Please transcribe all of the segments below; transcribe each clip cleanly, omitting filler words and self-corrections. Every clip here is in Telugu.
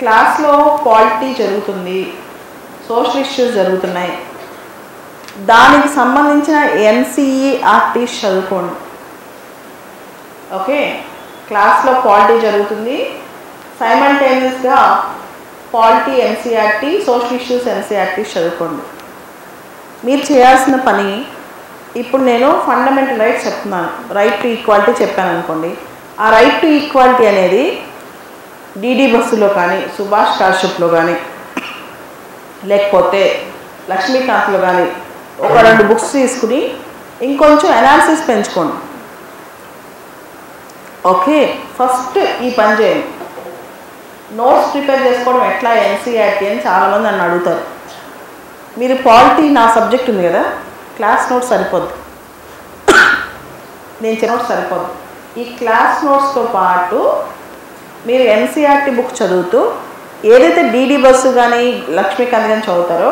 క్లాస్లో పాలిటీ జరుగుతుంది, సోషల్ ఇష్యూస్ జరుగుతున్నాయి, దానికి సంబంధించిన ఎన్సీఈఆర్టీ చదువుకోండి. ఓకే, క్లాస్లో పాలిటీ జరుగుతుంది, సైమల్టేనియస్గా polity NCERT, social issues NCERT చదువుకోండి. మీరు చేయాల్సిన పని, ఇప్పుడు నేను ఫండమెంటల్ రైట్స్ చెప్తున్నాను, రైట్ టు ఈక్వాలిటీ చెప్పాను అనుకోండి. ఆ రైట్ టు ఈక్వాలిటీ అనేది డిడి బస్సులో కానీ, సుభాష్ కాశ్యప్లో కానీ, లేకపోతే లక్ష్మీకాంత్లో కానీ ఒక 2 బుక్స్ తీసుకుని ఇంకొంచెం అనాలిసిస్ పెంచుకోండి. ఓకే, ఫస్ట్ ఈ పని చేయండి. నోట్స్ ప్రిపేర్ చేసుకోవడం ఎట్లా ఎన్సీఆర్టీ అని చాలామంది నన్ను అడుగుతారు. మీరు పాలిటీ నా సబ్జెక్ట్ ఉంది కదా, క్లాస్ నోట్స్ సరిపోద్ది, నేను చెప్పిన నోట్స్ సరిపోద్ది. ఈ క్లాస్ నోట్స్తో పాటు మీరు ఎన్సీఆర్టీ బుక్ చదువుతూ ఏదైతే డిడి బస్సు కానీ లక్ష్మీకాంత్ కానీ చదువుతారో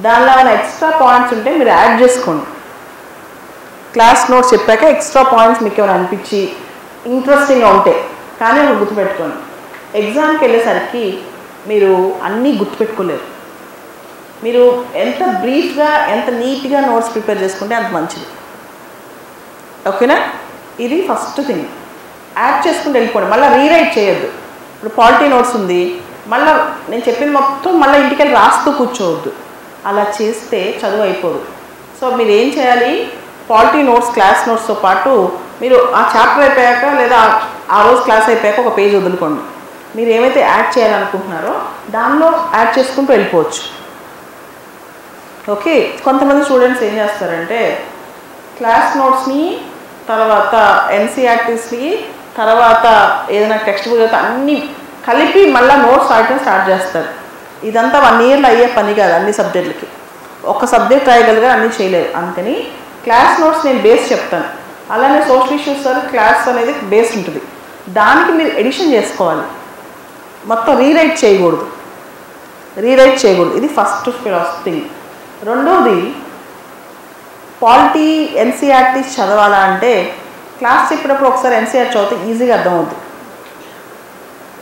దానిలో ఏమైనా ఎక్స్ట్రా పాయింట్స్ ఉంటే మీరు యాడ్ చేసుకోండి. క్లాస్ నోట్స్ చెప్పాక ఎక్స్ట్రా పాయింట్స్ మీకు ఏమైనా అనిపించి ఇంట్రెస్టింగ్గా ఉంటే కానీ అవి గుర్తుపెట్టుకోండి. ఎగ్జామ్కి వెళ్ళేసరికి మీరు అన్నీ గుర్తుపెట్టుకోలేరు. మీరు ఎంత బ్రీఫ్గా, ఎంత నీట్గా నోట్స్ ప్రిపేర్ చేసుకుంటే అంత మంచిది. ఓకేనా, ఇది ఫస్ట్ థింగ్. యాడ్ చేసుకుంటూ వెళ్ళిపోండి, మళ్ళీ రీరైట్ చేయొద్దు. ఇప్పుడు పాలిటీ నోట్స్ ఉంది, మళ్ళీ నేను చెప్పింది మొత్తం మళ్ళీ ఇంటికి వెళ్ళి రాస్తూ కూర్చోవద్దు. అలా చేస్తే చదువు అయిపోదు. సో మీరు ఏం చేయాలి, పాలిటీ నోట్స్, క్లాస్ నోట్స్తో పాటు మీరు ఆ చాప్టర్ అయిపోయాక లేదా ఆ రోజు క్లాస్ అయిపోయాక ఒక పేజ్ వదులుకోండి. మీరు ఏమైతే యాడ్ చేయాలనుకుంటున్నారో దానిలో యాడ్ చేసుకుంటూ వెళ్ళిపోవచ్చు. ఓకే, కొంతమంది స్టూడెంట్స్ ఏం చేస్తారంటే క్లాస్ నోట్స్ని, తర్వాత ఎన్సీఆర్టీస్ని, తర్వాత ఏదైనా టెక్స్ట్ బుక్ అయితే అన్నీ కలిపి మళ్ళీ నోట్స్ రాయటం స్టార్ట్ చేస్తారు. ఇదంతా 1 ఇయర్లో అయ్యే పని కాదు. అన్ని సబ్జెక్టులకి ఒక సబ్జెక్ట్ రాయగలిగా అన్నీ చేయలేరు. అందుకని క్లాస్ నోట్స్ నేను బేస్ చెప్తాను. అలానే సోషల్ ఇష్యూస్ క్లాస్ అనేది బేస్ ఉంటుంది, దానికి మీరు ఎడిషన్ చేసుకోవాలి. మొత్తం రీరైట్ చేయకూడదు. ఇది ఫస్ట్ థింగ్. రెండోది, పాలిటీ ఎన్సీఆర్టీ చదవాలా అంటే క్లాస్ చెప్పినప్పుడు ఒకసారి ఎన్సీఆర్ చదివితే ఈజీగా అర్థమవుతుంది.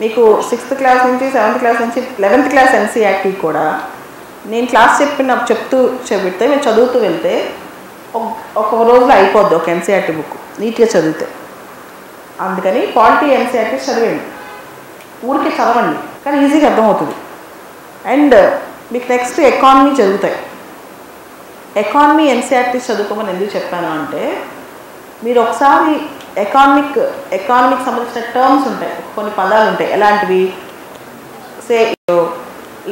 మీకు 6th క్లాస్ నుంచి 7th క్లాస్ నుంచి 11th క్లాస్ ఎన్సీఆర్టీ కూడా నేను క్లాస్ చెప్తే మీరు చదువుతూ వెళ్తే ఒక రోజులో అయిపోద్ది ఒక ఎన్సీఆర్టీ బుక్ నీట్గా చదివితే. అందుకని పాలిటీ ఎన్సీఆర్టీ చదివండి, ఊరికే చదవండి, కానీ ఈజీగా అర్థమవుతుంది. అండ్ మీకు నెక్స్ట్ ఎకానమీ చదువుతాయి. ఎకానమీ ఎన్సీఆర్టీ చదువుకోమని ఎందుకు చెప్పాను అంటే, మీరు ఒకసారి ఎకానమీకి సంబంధించిన టర్మ్స్ ఉంటాయి, కొన్ని పదాలు ఉంటాయి. ఎలాంటివి,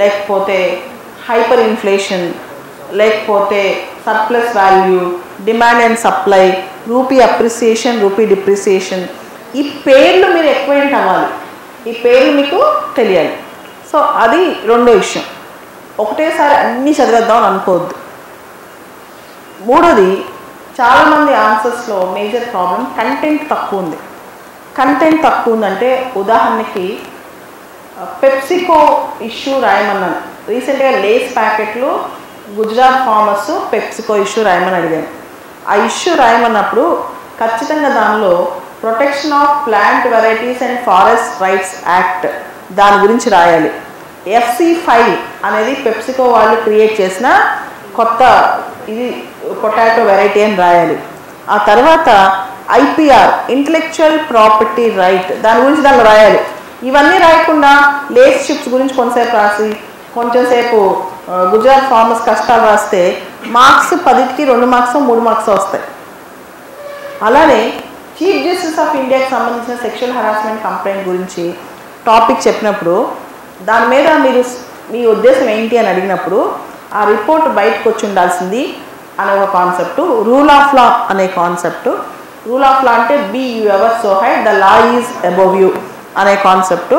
లేకపోతే హైపర్ ఇన్ఫ్లేషన్, లేకపోతే surplus value, demand and supply, rupee appreciation, rupee depreciation. ఈ పేర్లు మీరు ఎక్వైంట్ అవ్వాలి, ఈ పేర్లు మీకు తెలియాలి. సో అది రెండో విషయం. ఒకటేసారి అన్నీ చదివేద్దాం అని అనుకోవద్దు. మూడోది, చాలామంది ఆన్సర్స్లో మేజర్ ప్రాబ్లం కంటెంట్ తక్కువ ఉంది. కంటెంట్ తక్కువ ఉందంటే ఉదాహరణకి పెప్సికో ఇష్యూ రాయమన్నాను. రీసెంట్గా లేస్ ప్యాకెట్లు గుజరాత్ ఫార్మర్స్ పెప్సికో ఇష్యూ రాయమని అడిగాను. ఆ ఇష్యూ రాయమన్నప్పుడు ఖచ్చితంగా దానిలో protection of plant varieties and forest rights act దాని గురించి రాయాలి. FC5 అనేది పెప్సికో వాళ్ళు క్రియేట్ చేసిన కొత్త ఇది పొటాటో వెరైటీ అని రాయాలి. ఆ తర్వాత IPR, ఇంటలెక్చువల్ ప్రాపర్టీ రైట్, దాని గురించి దానిలో రాయాలి. ఇవన్నీ రాయకుండా లేస్ చిప్స్ గురించి కొంతసేపు రాసి కొంచెంసేపు గుజరాత్ ఫార్మర్స్ కష్టాలు రాస్తే మార్క్స్ 10కి 2 మార్క్స్ 3 మార్క్స్ వస్తాయి. అలానే చీఫ్ జస్టిస్ ఆఫ్ ఇండియాకి సంబంధించిన సెక్షువల్ హరాస్మెంట్ కంప్లైంట్ గురించి టాపిక్ చెప్పినప్పుడు దాని మీద మీరు మీ ఉద్దేశం ఏంటి అని అడిగినప్పుడు ఆ రిపోర్ట్ బయటకు వచ్చి ఉండాల్సింది అనే ఒక కాన్సెప్టు. రూల్ ఆఫ్ లా అనే కాన్సెప్టు. రూల్ ఆఫ్ లా అంటే be you ever so high, the law is above you అనే కాన్సెప్టు.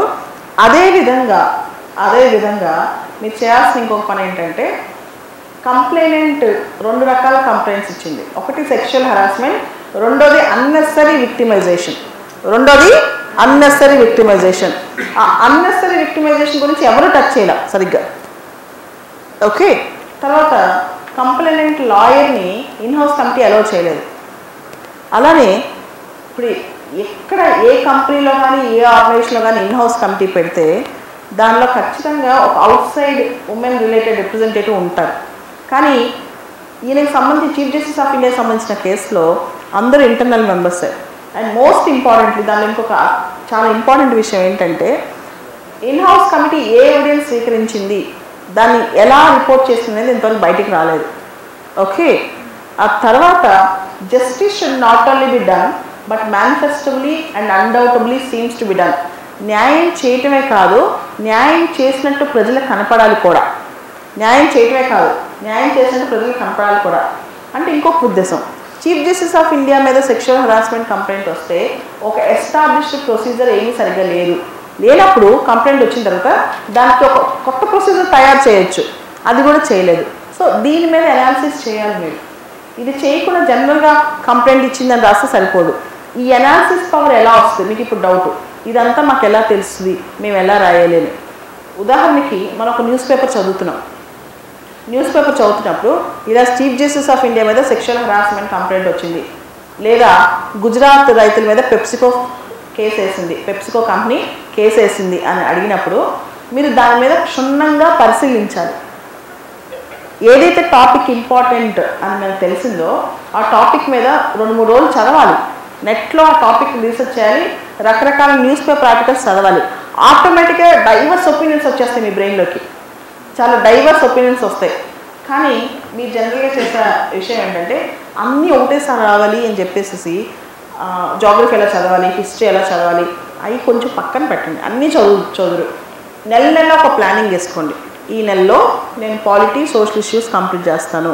అదేవిధంగా మీరు చేయాల్సిన ఇంకొక పని ఏంటంటే, కంప్లైనెంట్ 2 రకాల కంప్లైంట్స్ ఇచ్చింది. ఒకటి సెక్షువల్ హరాస్మెంట్, రెండోది అన్నెసరీ విక్టిమైజేషన్. అన్నెసరీ విక్టిమైజేషన్ గురించి ఎవరు టచ్ చేయాల సరిగ్గా. ఓకే, తర్వాత కంప్లైనెంట్ లాయర్ని ఇన్హౌస్ కమిటీ అలౌ చేయలేదు. అలానే ఇప్పుడు ఎక్కడ ఏ కంపెనీలో కానీ ఏ ఆర్గనైజేషన్లో కానీ ఇన్హౌస్ కమిటీ పెడితే దానిలో ఖచ్చితంగా ఒక out side women related representative ఉంటారు. కానీ ఈయనకి సంబంధించి చీఫ్ జస్టిస్ ఆఫ్ ఇండియాకి సంబంధించిన కేసులో అందరూ ఇంటర్నల్ మెంబర్సే. అండ్ మోస్ట్ ఇంపార్టెంట్లీ దానిలో ఇంకొక చాలా ఇంపార్టెంట్ విషయం ఏంటంటే in house committee A evidence స్వీకరించింది, దాన్ని ఎలా రిపోర్ట్ చేస్తుంది అనేది ఇంతవరకు బయటికి రాలేదు. ఓకే, ఆ తర్వాత justice should not only be done but manifestly and undoubtedly seems to be done. న్యాయం చేయటమే కాదు, న్యాయం చేసినట్టు ప్రజలకు కనపడాలి కూడా. న్యాయం చేయటమే కాదు, న్యాయం చేసినట్టు ప్రజలకు కనపడాలి కూడా. అంటే ఇంకొక ఉద్దేశం, చీఫ్ జస్టిస్ ఆఫ్ ఇండియా మీద సెక్షువల్ హరాస్మెంట్ కంప్లైంట్ వస్తే ఒక ఎస్టాబ్లిష్డ్ ప్రొసీజర్ ఏమీ సరిగ్గా లేనప్పుడు కంప్లైంట్ వచ్చిన తర్వాత దానికి ఒక కొత్త ప్రొసీజర్ తయారు చేయొచ్చు, అది కూడా చేయలేదు. సో దీని మీద అనాలిసిస్ చేయాలి మీరు. ఇది చేయకుండా జనరల్గా కంప్లైంట్ ఇచ్చిందని రాస్తే సరిపోదు. ఈ అనాలిసిస్ పవర్ ఎలా వస్తుంది? మీకు ఇప్పుడు డౌట్, ఇదంతా మాకు ఎలా తెలుస్తుంది, మేము ఎలా రాయలేని. ఉదాహరణకి మనం ఒక న్యూస్ పేపర్ చదువుతున్నాం. న్యూస్ పేపర్ చదువుతున్నప్పుడు ఇలా చీఫ్ జస్టిస్ ఆఫ్ ఇండియా మీద సెక్షువల్ హరాస్మెంట్ కంప్లైంట్ వచ్చింది, లేదా గుజరాత్ రైతుల మీద పెప్సికో కేసు వేసింది, పెప్సికో కంపెనీ కేసు వేసింది అని అడిగినప్పుడు మీరు దాని మీద క్షుణ్ణంగా పరిశీలించాలి. ఏదైతే టాపిక్ ఇంపార్టెంట్ అని మనకు తెలిసిందో ఆ టాపిక్ మీద 2-3 రోజులు చదవాలి. నెట్లో ఆ టాపిక్ రీసెర్చ్ చేయాలి, రకరకాల న్యూస్ పేపర్ ఆర్టికల్స్ చదవాలి. ఆటోమేటిక్గా డైవర్స్ ఒపీనియన్స్ వచ్చేస్తాయి మీ బ్రెయిన్లోకి, చాలా డైవర్స్ ఒపీనియన్స్ వస్తాయి. కానీ మీరు జనరల్గా చేసే విషయం ఏంటంటే అన్నీ ఒకటేసారి రావాలి అని చెప్పేసి జాగ్రఫీ ఎలా చదవాలి, హిస్టరీ ఎలా చదవాలి, అవి కొంచెం పక్కన పెట్టండి. అన్నీ చదువురు. నెల ఒక ప్లానింగ్ చేసుకోండి. ఈ నెలలో నేను పాలిటీ సోషల్ ఇష్యూస్ కంప్లీట్ చేస్తాను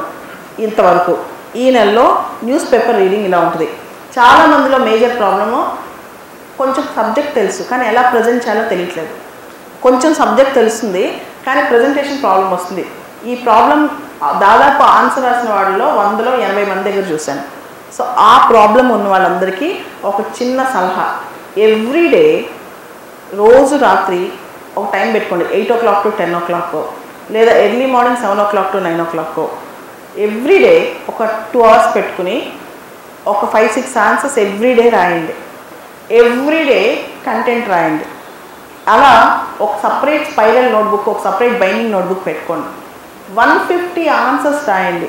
ఇంతవరకు. ఈ నెలలో న్యూస్ పేపర్ రీడింగ్ ఇలా ఉంటుంది. చాలామందిలో మేజర్ ప్రాబ్లము కొంచెం సబ్జెక్ట్ తెలుసు కానీ ఎలా ప్రజెంట్ చేయాలో తెలియట్లేదు. కొంచెం సబ్జెక్ట్ తెలుస్తుంది కానీ ప్రజెంటేషన్ ప్రాబ్లం వస్తుంది. ఈ ప్రాబ్లం దాదాపు ఆన్సర్ రాసిన వాళ్ళలో 100లో 80 మంది దగ్గర చూశాను. సో ఆ ప్రాబ్లం ఉన్న వాళ్ళందరికీ ఒక చిన్న సలహా, ఎవ్రీడే రోజు రాత్రి ఒక టైం పెట్టుకోండి, 8 o'clock to 10 o'clock, లేదా early morning 7 o'clock to 9 o'clock. Everyday ఒక 2 hours పెట్టుకుని ఒక 5-6 ఆన్సర్స్ ఎవ్రీడే రాయండి. ఎవ్రీడే కంటెంట్ రాయండి. అలా ఒక సపరేట్ స్పైరల్ నోట్బుక్, ఒక సపరేట్ బైండింగ్ నోట్బుక్ పెట్టుకోండి. 150 ఆన్సర్స్ రాయండి.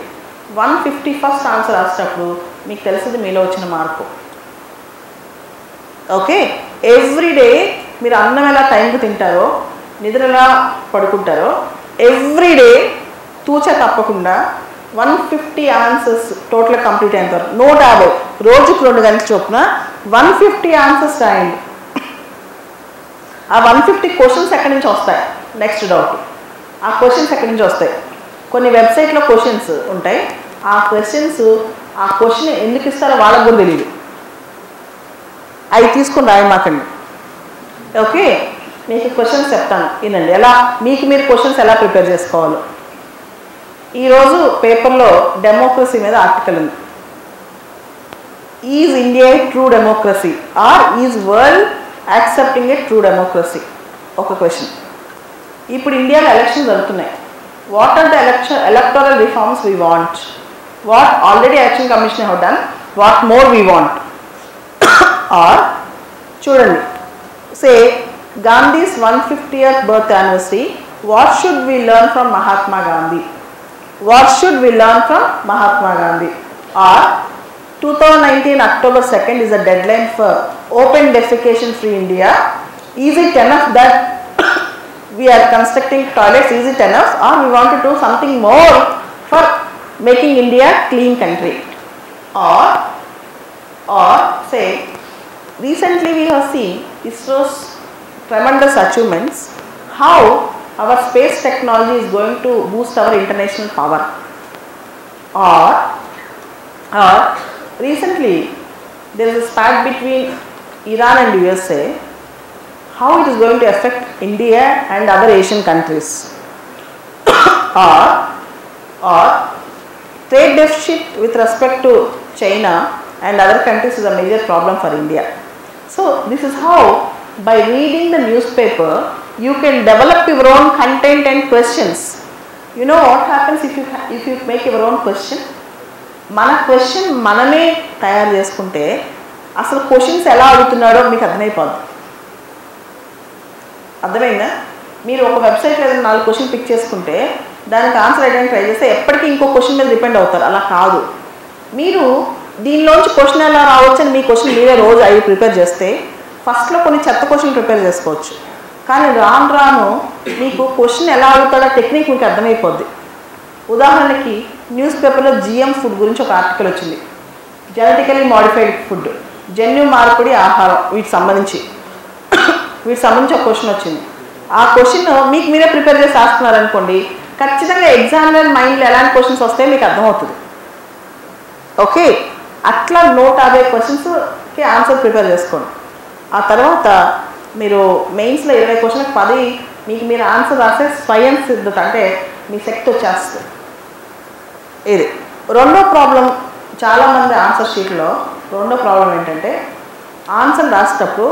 151st ఆన్సర్ రాసేటప్పుడు మీకు తెలిసింది మీలో వచ్చిన మార్పు. ఓకే, ఎవ్రీడే మీరు అన్నం ఎలా టైంకి తింటారో, నిద్ర ఎలా పడుకుంటారో, ఎవ్రీడే తూచా తప్పకుండా 150 ఆన్సర్స్ టోటల్ కంప్లీట్ అయిన తర్వాత 150 రోజుకు 2 గంటల చొప్పున 150 ఆన్సర్స్ రాయండి. ఆ 150 క్వశ్చన్స్ ఎక్కడి నుంచి వస్తాయి? నెక్స్ట్ డౌట్, ఆ క్వశ్చన్స్ ఎక్కడి నుంచి వస్తాయి? కొన్ని వెబ్సైట్లో క్వశ్చన్స్ ఉంటాయి. ఆ క్వశ్చన్ ఎందుకు ఇస్తారో వాళ్ళకు కూడా తెలియదు. అవి తీసుకొని రాయమాకండి. ఓకే, మీకు క్వశ్చన్స్ చెప్తాను వినండి, ఎలా మీకు మీరు క్వశ్చన్స్ ఎలా ప్రిపేర్ చేసుకోవాలో. ఈరోజు పేపర్లో డెమోక్రసీ మీద ఆర్టికల్ ఉంది. Is India true democracy or is world accepting a true democracy? ఒక క్వశ్చన్. ఇప్పుడు ఇండియాలో ఎలక్షన్ జరుగుతున్నాయి. What are the electoral reforms we want? What already election commission have done, what more we want? Or చూడండి, say Gandhi's 150th birth anniversary, what should we learn from Mahatma Gandhi? What should we learn from Mahatma Gandhi? Or 2019 October 2nd is a deadline for open defecation free India. Is it enough that we are constructing toilets? Is it enough, or we want to do something more for making India clean country? Or say, recently we have seen ISRO's tremendous achievements, how our space technology is going to boost our international power. Or recently there is a spat between Iran and USA, how it is going to affect India and other Asian countries. Or trade deficit with respect to China and other countries is a major problem for India. So this is how, by reading the newspaper, you can develop your own content and questions. You know what happens if you make your own question? మన క్వశ్చన్ మనమే తయారు చేసుకుంటే అసలు క్వశ్చన్స్ ఎలా అడుగుతున్నాడో మీకు అర్థమైపోద్ది. అర్థమైందా? మీరు ఒక వెబ్సైట్లో ఏదైనా 4 క్వశ్చన్ పిక్ చేసుకుంటే దానికి ఆన్సర్ వేయడానికి ట్రై చేస్తే ఎప్పటికీ ఇంకో క్వశ్చన్ మీద డిపెండ్ అవుతారు. అలా కాదు. మీరు దీనిలోంచి క్వశ్చన్ ఎలా రావచ్చు అని మీ క్వశ్చన్ మీరే రోజు అవి ప్రిపేర్ చేస్తే ఫస్ట్లో కొన్ని చెత్త క్వశ్చన్ ప్రిపేర్ చేసుకోవచ్చు. కానీ రాను రాను మీకు క్వశ్చన్ ఎలా అడుగుతాడో టెక్నిక్ మీకు అర్థమైపోద్ది. ఉదాహరణకి న్యూస్ పేపర్లో GM ఫుడ్ గురించి ఒక ఆర్టికల్ వచ్చింది. జెనెటికలీ మాడిఫైడ్ ఫుడ్, జన్యు మార్పిడి ఆహారం, వీటికి సంబంధించి ఒక క్వశ్చన్ వచ్చింది. ఆ క్వశ్చన్ మీకు మీరే ప్రిపేర్ చేసి రాస్తున్నారనుకోండి, ఖచ్చితంగా ఎగ్జామినర్ మైండ్లో ఎలాంటి క్వశ్చన్స్ వస్తాయో మీకు అర్థమవుతుంది. ఓకే, అట్లా 150 క్వశ్చన్స్కి ఆన్సర్ ప్రిపేర్ చేసుకోండి. ఆ తర్వాత మీరు మెయిన్స్లో 20 క్వశ్చన్కి 10 మీకు మీరు ఆన్సర్ రాస్తే స్వయం సిద్ధత, అంటే మీ శక్తి వచ్చేస్తుంది. ఇది రెండో ప్రాబ్లం. చాలామంది ఆన్సర్ షీట్లో రెండో ప్రాబ్లం ఏంటంటే ఆన్సర్ రాసేటప్పుడు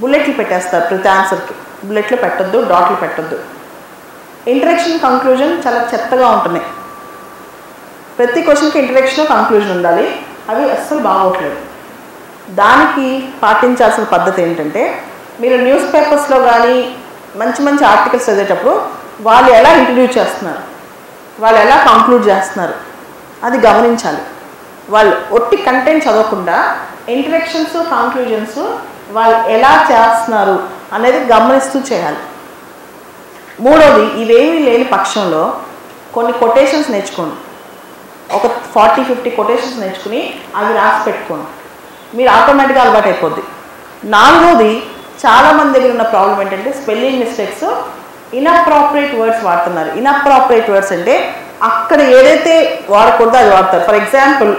బుల్లెట్లు పెట్టేస్తారు. ప్రతి ఆన్సర్కి బుల్లెట్లు పెట్టొద్దు, డాట్లు పెట్టొద్దు. ఇంట్రడక్షన్ కంక్లూజన్ చాలా చెత్తగా ఉంటున్నాయి. ప్రతి క్వశ్చన్కి ఇంట్రడక్షన్ కంక్లూజన్ ఉండాలి. అవి అస్సలు బాగోట్లేదు. దానికి పాటించాల్సిన పద్ధతి ఏంటంటే మీరు న్యూస్ పేపర్స్లో కానీ మంచి మంచి ఆర్టికల్స్ చదివేటప్పుడు వాళ్ళు ఎలా ఇంట్రడ్యూస్ చేస్తున్నారు, వాళ్ళు ఎలా కంక్లూడ్ చేస్తున్నారు అది గమనించాలి. వాళ్ళు ఒట్టి కంటెంట్ చదవకుండా ఇంట్రడక్షన్స్ కంక్లూజన్స్ వాళ్ళు ఎలా చేస్తున్నారు అనేది గమనిస్తూ చేయాలి. మూడోది, ఇవేమీ లేని పక్షంలో కొన్ని కొటేషన్స్ నేర్చుకోండి. ఒక 40-50 కొటేషన్స్ నేర్చుకుని అవి రాసి పెట్టుకోండి. మీరు ఆటోమేటిక్గా అలవాటు అయిపోద్ది. నాలుగోది, చాలామంది దగ్గర ఉన్న ప్రాబ్లం ఏంటంటే స్పెల్లింగ్ మిస్టేక్స్, ఇన్అప్రాపరియేట్ వర్డ్స్ వాడుతున్నారు. ఇన్అప్రాపరియేట్ వర్డ్స్ అంటే అక్కడ ఏదైతే వాడకూడదో అది వాడతారు. For example,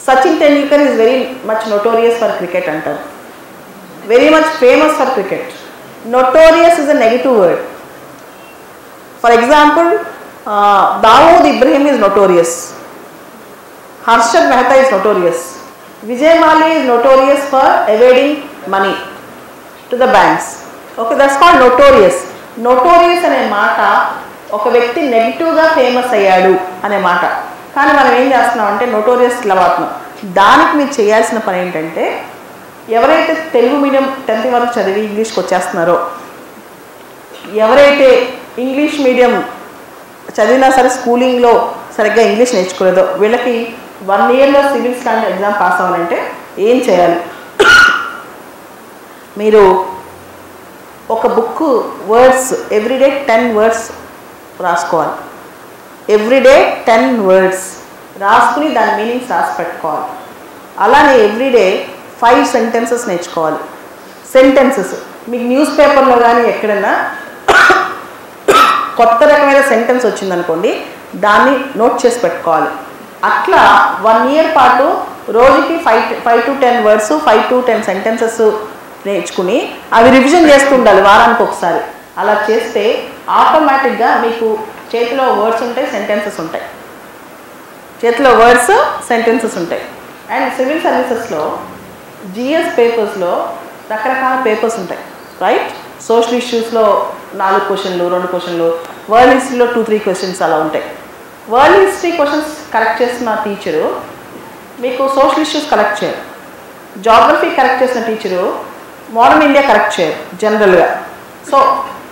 Sachin Tendulkar is very much notorious for cricket అంటారు. Very much famous for cricket. Notorious is a negative word. For example, Dawood Ibrahim is notorious, Harshad Mehta is notorious, Vijay Mallya is notorious for evading money to the banks. Okay, that's called notorious. Notorious అనే మాట ఒక వ్యక్తి నెగిటివ్గా ఫేమస్ అయ్యాడు అనే మాట. కానీ మనం ఏం చేస్తున్నాం అంటే నోటోరియస్ ఇలా వాడుతున్నాం. దానికి మీరు చేయాల్సిన పని ఏంటంటే ఎవరైతే తెలుగు మీడియం 10th వరకు చదివి ఇంగ్లీష్కి వచ్చేస్తున్నారో, ఎవరైతే ఇంగ్లీష్ మీడియం చదివినా సరే స్కూలింగ్లో సరిగ్గా ఇంగ్లీష్ నేర్చుకోలేదో వీళ్ళకి 1 yearలో సివిల్ స్టాండర్డ్ ఎగ్జామ్ పాస్ అవ్వాలంటే ఏం చేయాలి? మీరు ఒక బుక్ వర్డ్స్ ఎవ్రీడే 10 words రాసుకోవాలి. ఎవ్రీడే 10 words రాసుకుని దాని మీనింగ్స్ రాసి పెట్టుకోవాలి. అలానే ఎవ్రీడే 5 sentences నేర్చుకోవాలి. సెంటెన్సెస్ మీకు న్యూస్ పేపర్లో కానీ ఎక్కడైనా కొత్త రకమైన సెంటెన్స్ వచ్చిందనుకోండి, దాన్ని నోట్ చేసి పెట్టుకోవాలి. అట్లా 1 year పాటు రోజుకి 5 to 10 words, 5 to 10 sentences నేర్చుకుని అవి రివిజన్ చేస్తూ ఉండాలి వారానికి ఒకసారి. అలా చేస్తే ఆటోమేటిక్గా మీకు చేతిలో వర్డ్స్ ఉంటాయి, సెంటెన్సెస్ ఉంటాయి. చేతిలో వర్డ్స్, సెంటెన్సెస్ ఉంటాయి. అండ్ సివిల్ సర్వీసెస్లో GS పేపర్స్లో రకరకాల పేపర్స్ ఉంటాయి, రైట్? సోషల్ ఇష్యూస్లో 4 క్వశ్చన్లు, 2 క్వశ్చన్లు, వరల్డ్ హిస్టరీలో 2-3 క్వశ్చన్స్ అలా ఉంటాయి. వరల్డ్ హిస్టరీ క్వశ్చన్స్ కరెక్ట్ చేసిన టీచరు మీకు సోషల్ ఇష్యూస్ కరెక్ట్ చేయరు. జాగ్రఫీ కరెక్ట్ చేసిన టీచరు మోడర్న్ ఇండియా కరెక్ట్ చేయరు జనరల్గా. సో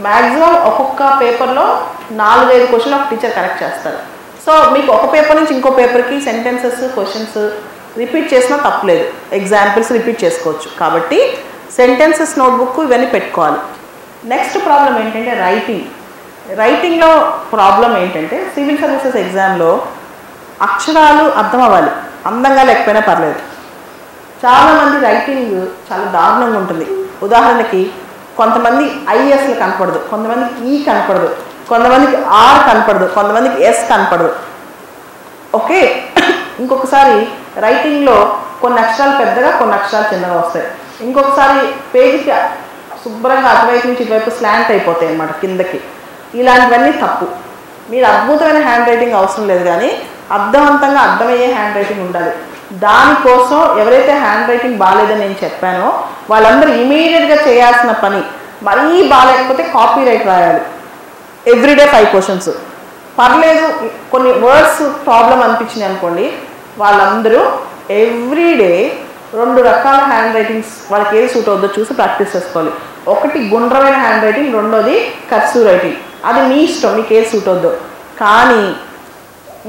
మ్యాక్సిమం ఒక్కొక్క పేపర్లో 4-5 క్వశ్చన్లు ఒక టీచర్ కరెక్ట్ చేస్తారు. సో మీకు ఒక పేపర్ నుంచి ఇంకో పేపర్కి సెంటెన్సెస్, క్వశ్చన్స్ రిపీట్ చేసినా తప్పలేదు, ఎగ్జాంపుల్స్ రిపీట్ చేసుకోవచ్చు. కాబట్టి సెంటెన్సెస్ నోట్బుక్ ఇవన్నీ పెట్టుకోవాలి. నెక్స్ట్ ప్రాబ్లం ఏంటంటే రైటింగ్. రైటింగ్లో ప్రాబ్లం ఏంటంటే సివిల్ సర్వీసెస్ ఎగ్జామ్లో అక్షరాలు అర్థం అవ్వాలి, అందంగా లేకపోయినా పర్లేదు. చాలామంది రైటింగ్ చాలా దారుణంగా ఉంటుంది. ఉదాహరణకి కొంతమంది ఐఎస్లు కనపడదు, కొంతమందికి ఈ కనపడదు, కొంతమందికి ఆర్ కనపడదు, కొంతమందికి ఎస్ కనపడదు. ఓకే, ఇంకొకసారి రైటింగ్లో కొన్ని అక్షరాలు పెద్దగా, కొన్ని అక్షరాలు చిన్నగా వస్తాయి. ఇంకొకసారి పేజీకి శుభ్రంగా అటువైపు నుంచి ఇటువైపు స్లాంట్ అయిపోతాయి అన్నమాట కిందకి. ఇలాంటివన్నీ తప్పు. మీరు అద్భుతమైన హ్యాండ్ రైటింగ్ అవసరం లేదు, కానీ అర్థవంతంగా అర్థమయ్యే హ్యాండ్ రైటింగ్ ఉండాలి. దానికోసం ఎవరైతే హ్యాండ్ రైటింగ్ బాగాలేదని నేను చెప్పానో వాళ్ళందరూ ఇమీడియట్గా చేయాల్సిన పని, మరీ బాగాలేకపోతే కాపీ రైట్ రాయాలి. Everyday 5 questions. పర్లేదు కొన్ని వర్డ్స్ ప్రాబ్లం అనిపించింది అనుకోండి, వాళ్ళందరూ ఎవ్రీడే 2 రకాల హ్యాండ్ రైటింగ్స్ వాళ్ళకి ఏది సూట్ అవుతుందో చూసి ప్రాక్టీస్ చేసుకోవాలి. ఒకటి గుండ్రమైన హ్యాండ్ రైటింగ్, రెండోది కర్సివ్ రైటింగ్. అది మీ ఇష్టం, మీకు ఏ సూట్ వద్దు. కానీ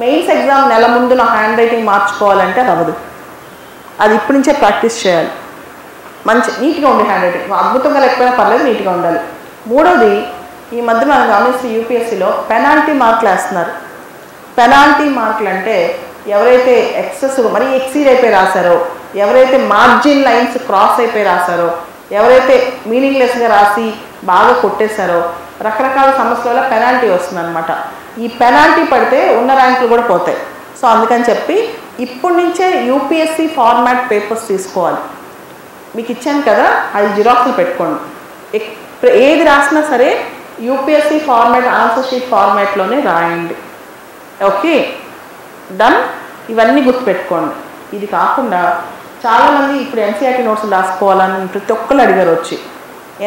మెయిన్స్ ఎగ్జామ్ నెల ముందు నా హ్యాండ్ రైటింగ్ మార్చుకోవాలంటే అది అవ్వదు. అది ఇప్పటి నుంచే ప్రాక్టీస్ చేయాలి. మంచి నీట్గా ఉండే హ్యాండ్ రైటింగ్, అద్భుతంగా లేకపోయినా పర్లేదు, నీట్గా ఉండాలి. మూడోది, ఈ మధ్య మనం గమనిస్తే యూపీఎస్సీలో పెనాల్టీ మార్కులు వేస్తున్నారు. పెనాల్టీ మార్కులు అంటే ఎవరైతే ఎక్సెస్ మరీ ఎక్సీడ్ అయిపోయి రాశారో, ఎవరైతే మార్జిన్ లైన్స్ క్రాస్ అయిపోయి రాశారో, ఎవరైతే మీనింగ్లెస్గా రాసి బాగా కొట్టేశారో, రకరకాల సమస్యల వల్ల పెనాల్టీ వస్తుంది అనమాట. ఈ పెనాల్టీ పడితే ఉన్న ర్యాంకులు కూడా పోతాయి. సో అందుకని చెప్పి ఇప్పటి నుంచే యూపీఎస్సీ ఫార్మాట్ పేపర్స్ తీసుకోవాలి. మీకు ఇచ్చాను కదా, అది జిరాక్స్లు పెట్టుకోండి. ఏది రాసినా సరే యూపీఎస్సీ ఫార్మాట్, ఆన్సర్ షీట్ ఫార్మాట్లోనే రాయండి. Okay, done. ఇవన్నీ గుర్తుపెట్టుకోండి. ఇది కాకుండా చాలామంది ఇప్పుడు ఎన్సీఆర్టీ నోట్స్ రాసుకోవాలని ప్రతి ఒక్కరు అడిగారు వచ్చి.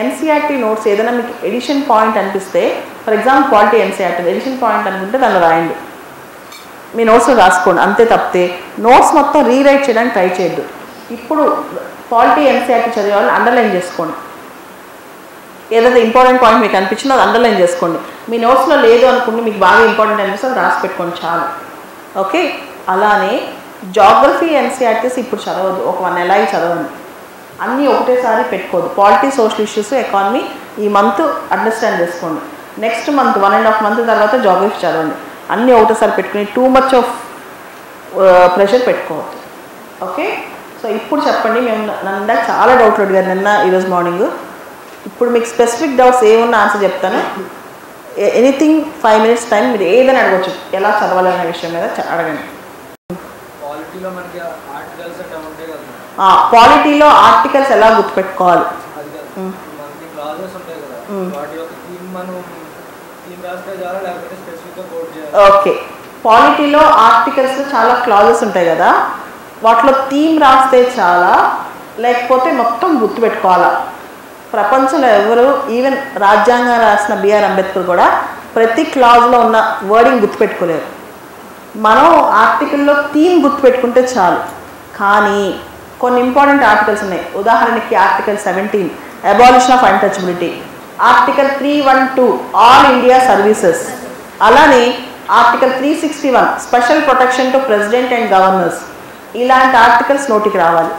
ఎన్సీఆర్టీ నోట్స్ ఏదైనా మీకు ఎడిషన్ పాయింట్ అనిపిస్తే, for example quality NCERT addition point అనుకుంటే దాన్ని రాయండి, మీ నోట్స్లో రాసుకోండి. అంతే తప్పితే నోట్స్ మొత్తం రీరైట్ చేయడానికి ట్రై చేయొద్దు. ఇప్పుడు క్వాలిటీ ఎన్సీఆర్టీ చదివే వాళ్ళని అండర్లైన్ చేసుకోండి. ఏదైతే ఇంపార్టెంట్ పాయింట్ మీకు అనిపించిందో అది అండర్లైన్ చేసుకోండి. మీ నోట్స్లో లేదు అనుకుంటే మీకు బాగా ఇంపార్టెంట్ అనిపిస్తే అది రాసి పెట్టుకోండి చాలు. ఓకే, అలానే జాగ్రఫీ ఎన్సీఆర్టీస్ ఇప్పుడు చదవద్దు, ఒక 1 నెల చదవండి. అన్నీ ఒకటేసారి పెట్టుకోవద్దు. పాలిటీ, సోషల్ ఇష్యూస్, ఎకానమీ ఈ మంత్ అండర్స్టాండ్ చేసుకోండి. నెక్స్ట్ మంత్ 1.5 మంత్ తర్వాత జాగ్రఫీ చదవండి. అన్నీ ఒకటేసారి పెట్టుకుని టూ మచ్ ఆఫ్ ప్రెషర్ పెట్టుకోవద్దు. ఓకే, సో ఇప్పుడు చెప్పండి. మేము నన్ను చాలా డౌట్లు అడిగారు నిన్న, ఈరోజు మార్నింగ్. ఇప్పుడు మీకు స్పెసిఫిక్ డౌట్స్ ఏమున్నా ఆన్సర్ చెప్తాను. ఎనీథింగ్ 5 minutes టైం, మీరు ఏదైనా అడగవచ్చు. ఎలా చదవాలనే విషయం మీద అడగండి. పాలిటీలో ఆర్టికల్స్ ఎలా గుర్తుపెట్టుకోవాలి? ఓకే, పాలిటీలో ఆర్టికల్స్ చాలా క్లాజెస్ ఉంటాయి కదా, వాటిలో థీమ్ రాస్తే చాలా, లేకపోతే మొత్తం గుర్తుపెట్టుకోవాలా? ప్రపంచంలో ఎవరు, ఈవెన్ రాజ్యాంగం రాసిన బిఆర్ అంబేద్కర్ కూడా ప్రతి క్లాజ్లో ఉన్న వర్డింగ్ గుర్తుపెట్టుకోలేరు. మనం ఆర్టికల్లో థీమ్ గుర్తుపెట్టుకుంటే చాలు. కానీ కొన్ని ఇంపార్టెంట్ ఆర్టికల్స్ ఉన్నాయి. ఉదాహరణకి article 17 abolition of untouchability, article 312 all India services, అలానే article 361 special protection to president and governors. ఇలాంటి ఆర్టికల్స్ నోటికి రావాలి.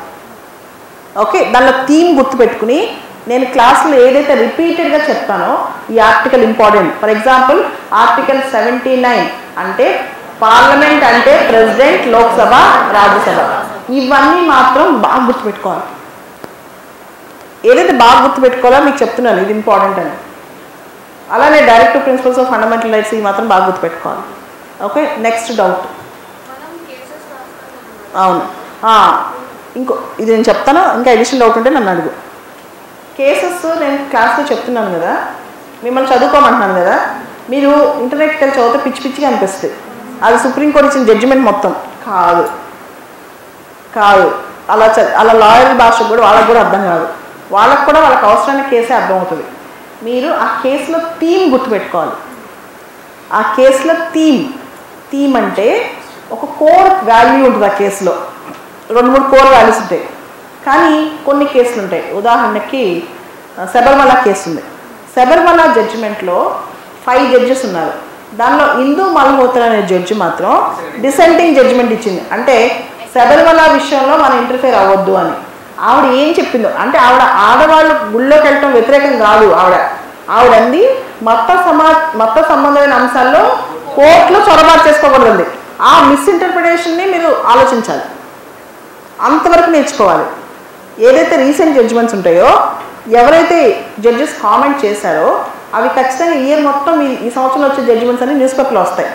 ఓకే, దానిలో థీమ్ గుర్తుపెట్టుకుని నేను క్లాస్లో ఏదైతే రిపీటెడ్గా చెప్తానో ఈ article important. For example article 79 అంటే పార్లమెంట్ అంటే ప్రెసిడెంట్, లోక్సభ, రాజ్యసభ. ఇవన్నీ మాత్రం బాగా గుర్తుపెట్టుకోవాలి. ఏదైతే బాగా గుర్తుపెట్టుకోవాలో మీకు చెప్తున్నాను, ఇది ఇంపార్టెంట్ అని. అలానే directive principles of fundamental rights ఇవి మాత్రం బాగా గుర్తుపెట్టుకోవాలి. Okay, next doubt. అవును, ఇంకో ఇది నేను చెప్తాను. ఇంకా ఎడిషన్ డౌట్ ఉంటే నన్ను అడుగు. కేసెస్ నేను క్లాస్లో చెప్తున్నాను కదా, మిమ్మల్ని చదువుకోమంటున్నాను కదా, మీరు ఇంటర్నెట్కి వెళ్ళి చదివితే పిచ్చి పిచ్చిగా అనిపిస్తుంది. అది సుప్రీంకోర్టు ఇచ్చిన జడ్జిమెంట్ మొత్తం కాదు. అలా లాయర్ భాష కూడా వాళ్ళకు కూడా అర్థం కాదు. వాళ్ళకు కూడా వాళ్ళకి అవసరమైన కేసే అర్థమవుతుంది. మీరు ఆ కేసులో థీమ్ గుర్తుపెట్టుకోవాలి. ఆ కేసులో థీమ్ అంటే ఒక కోర్ వాల్యూ ఉంటుంది. ఆ కేసులో 2-3 కోర్ వాల్యూస్ ఉంటాయి. కానీ కొన్ని కేసులు ఉంటాయి. ఉదాహరణకి శబరిమల కేసు ఉంది. శబరిమల జడ్జిమెంట్లో 5 జడ్జెస్ ఉన్నారు. దానిలో ఇందు మల్హోత్రా అనే జడ్జి మాత్రం డిసెంటింగ్ జడ్జిమెంట్ ఇచ్చింది. అంటే శబరిమల విషయంలో మనం ఇంటర్ఫేర్ అవ్వద్దు అని. ఆవిడ ఏం చెప్పిందో అంటే, ఆవిడ ఆడవాళ్ళు గుళ్ళోకి వెళ్ళటం వ్యతిరేకం కాదు. ఆవిడంది మత సంబంధమైన అంశాల్లో కోర్టులో చొరబాటు చేసుకోకూడదండి. ఆ మిస్ఇంటర్ప్రిటేషన్ని మీరు ఆలోచించాలి. అంతవరకు నేర్చుకోవాలి. ఏదైతే రీసెంట్ జడ్జిమెంట్స్ ఉంటాయో, ఎవరైతే జడ్జెస్ కామెంట్ చేశారో అవి ఖచ్చితంగా ఇయర్ మొత్తం ఈ సంవత్సరంలో వచ్చే జడ్జిమెంట్స్ అన్ని న్యూస్ పేపర్లో వస్తాయి.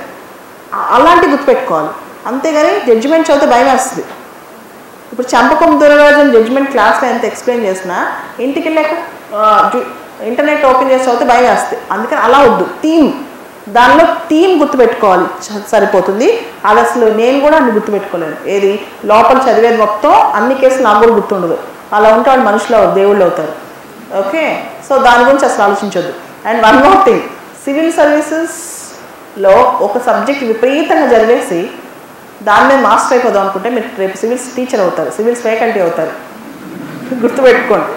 అలాంటివి గుర్తుపెట్టుకోవాలి. అంతేగాని జడ్జిమెంట్ చదివితే భయం వేస్తుంది. ఇప్పుడు చంపకం దుర్రాజన్ జడ్జిమెంట్ క్లాస్లో ఎంత ఎక్స్ప్లెయిన్ చేసినా ఇంటికి వెళ్ళాక ఇంటర్నెట్ ఓపెన్ చేసి చదివితే భయం వేస్తుంది. అందుకని అలా వద్దు. దానిలో థీమ్ గుర్తుపెట్టుకోవాలి, సరిపోతుంది. అది అసలు నేను కూడా అన్ని గుర్తుపెట్టుకోలేను. ఏది లోపల చదివేది మొత్తం అన్ని కేసులు నాకు కూడా గుర్తుండదు. అలా ఉంటే వాళ్ళు మనుషులు దేవుళ్ళు అవుతారు. ఓకే, సో దాని గురించి అసలు ఆలోచించొద్దు. And one more thing, civil సర్వీసెస్లో ఒక సబ్జెక్ట్ విపరీతంగా చదివేసి దాని మీద మాస్టర్ అయిపోదాం అనుకుంటే మీరు రేపు సివిల్స్ టీచర్ అవుతారు, సివిల్స్ ఫ్యాకల్టీ అవుతారు. గుర్తుపెట్టుకోండి,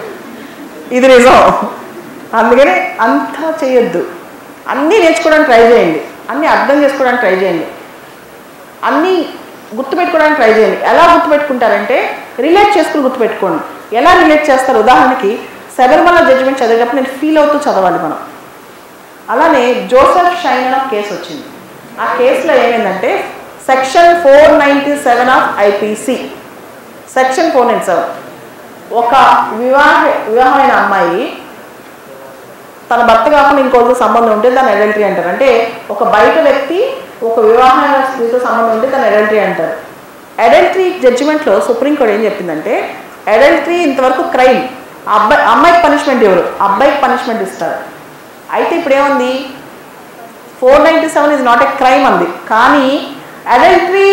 ఇది నిజం. అందుకని అంతా చేయొద్దు. అన్నీ నేర్చుకోవడానికి ట్రై చేయండి, అన్నీ అర్థం చేసుకోవడానికి ట్రై చేయండి, అన్నీ గుర్తుపెట్టుకోవడానికి ట్రై చేయండి. ఎలా గుర్తుపెట్టుకుంటారంటే రిలేట్ చేసుకుని గుర్తుపెట్టుకోండి. ఎలా రిలేట్ చేస్తారు? ఉదాహరణకి శబరిమల జడ్జిమెంట్ చదివేటప్పుడు నేను ఫీల్ అవుతూ చదవాలి మనం. అలానే జోసెఫ్ షైన్ అనే కేసు వచ్చింది. ఆ కేసులో ఏమైందంటే సెక్షన్ 497 ఆఫ్ ఐపీసీ, సెక్షన్ 497, ఒక వివాహమైన అమ్మాయి తన భర్త కాకుండా ఇంకొకరితో సంబంధం ఉంటే దాన్ని అడల్టరీ అంటారు. అంటే ఒక బయట వ్యక్తి ఒక వివాహమైన స్త్రీతో సంబంధం ఉంటే దాన్ని అడల్టరీ అంటారు. అడల్టరీ జడ్జిమెంట్లో సుప్రీంకోర్టు ఏం చెప్పిందంటే అడల్టరీ ఇంతవరకు క్రైమ్, అమ్మాయికి పనిష్మెంట్ ఎవరు? అబ్బాయికి పనిష్మెంట్ ఇస్తారు. అయితే ఇప్పుడు ఏముంది? 497 ఈజ్ నాట్ ఏ క్రైమ్ అంది. కానీ అడల్టరీ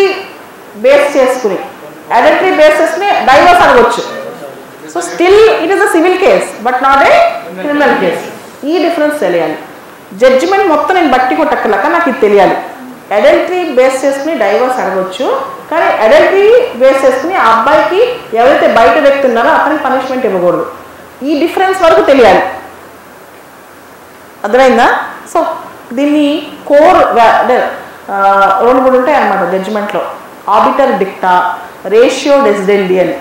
బేస్ చేసుకుని డైవర్స్ అడగొచ్చు. So still it is a civil case but not a criminal case. ఈ డిఫరెన్స్ తెలియాలి. జడ్జిమెంట్ మొత్తం నేను బట్టి కొట్టక్కర్లేక నాకు ఇది తెలియాలి. అడల్టరీ బేస్ చేసుకుని డైవర్స్ అడగొచ్చు, కానీ అడల్టరీ బేస్ చేసుకుని ఆ అబ్బాయికి ఎవరైతే బయట వ్యక్తి ఉన్నారో అతనికి పనిష్మెంట్ ఇవ్వకూడదు. ఈ డిఫరెన్స్ వరకు తెలియాలి. అర్థమైందా? సో దీన్ని కోర్ 2-3 ఉంటాయి అన్నమాట జడ్జిమెంట్లో. ఆర్బిటర్ డిక్టా, రేషియో డెసిడెండి అని,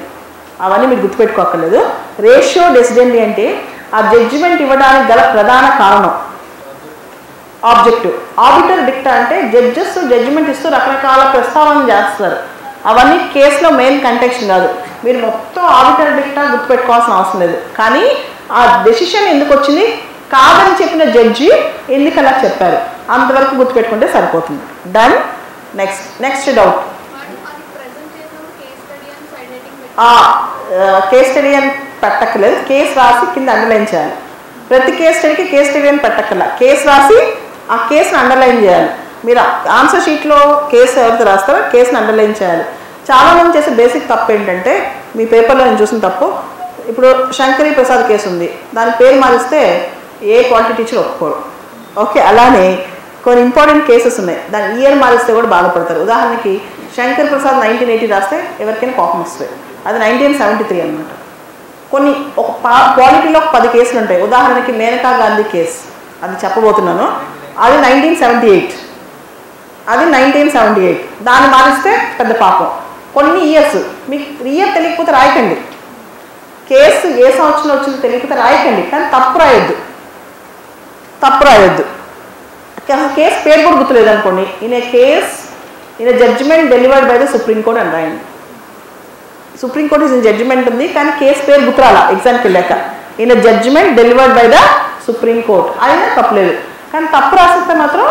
అవన్నీ మీరు గుర్తుపెట్టుకోక్కర్లేదు. రేషియో డెసిడెండి అంటే ఆ జడ్జిమెంట్ ఇవ్వడానికి గల ప్రధాన కారణం, ఆబ్జెక్టివ్. ఆర్బిటర్ డిక్టా అంటే జడ్జెస్ జడ్జిమెంట్ ఇస్తూ రకరకాల ప్రస్తావన చేస్తారు. అవన్నీ కేసులో మెయిన్ కంటెక్స్ట్ కాదు. మీరు మొత్తం ఆర్బిటర్ డిక్టా గుర్తుపెట్టుకోవాల్సిన అవసరం లేదు. కానీ ఆ డెసిషన్ ఎందుకు వచ్చింది, కాదని చెప్పిన జడ్జి ఎందుకు అలా చెప్పారు, అంతవరకు గుర్తుపెట్టుకుంటే సరిపోతుంది. Done. Next doubt. Case study అని పెట్టక్కర్లేదు, కేసు రాసి కింద అండర్లైన్ చేయాలి. ప్రతి కేస్ స్టడీకి కేస్ స్టడీ అని పెట్టక్కర్లా, కేసు రాసి ఆ కేసును అండర్లైన్ చేయాలి. మీరు ఆన్సర్ షీట్లో కేసు ఎవరితో రాస్తారో కేసును అండర్లైన్ చేయాలి. చాలామంది చేసే బేసిక్ తప్పు ఏంటంటే, మీ పేపర్లో నేను చూసిన తప్పు, ఇప్పుడు శంకరీ ప్రసాద్ కేసు ఉంది, దాని పేరు మారిస్తే ఏ క్వాలిటీ టీచర్ ఒప్పుకోరు. ఓకే, అలానే కొన్ని ఇంపార్టెంట్ కేసెస్ ఉన్నాయి, దాని ఇయర్ మారిస్తే కూడా బాధపడతారు. ఉదాహరణకి శంకర్ ప్రసాద్ 1980 రాస్తే ఎవరికైనా కోపం వస్తుంది, అది 1973 అనమాట. కొన్ని ఒక క్వాలిటీలో 10 కేసులు ఉంటాయి. ఉదాహరణకి మేనకా గాంధీ కేసు, అది చెప్పబోతున్నాను, అది 1978, దాన్ని మారిస్తే పెద్ద పాపం. కొన్ని ఇయర్స్, మీకు ఇయర్ తెలియకపోతే రాయకండి, కేసు ఏ సంవత్సరంలో వచ్చిందో తెలియకపోతే రాయకండి, కానీ తప్పు రాయొద్దు. కేసు పేరు కూడా గుర్తులేదు అనుకోండి, in judgement delivered by the supreme court అని రాయండి. సుప్రీం కోర్ట్ ఇన్ జడ్జిమెంట్ ఉంది, కానీ కేసు పేరు గుర్తురాలా ఎగ్జామ్కి వెళ్ళాక. In judgement delivered by the supreme court అయినా తప్పలేదు, కానీ తప్పు రాసిస్తే మాత్రం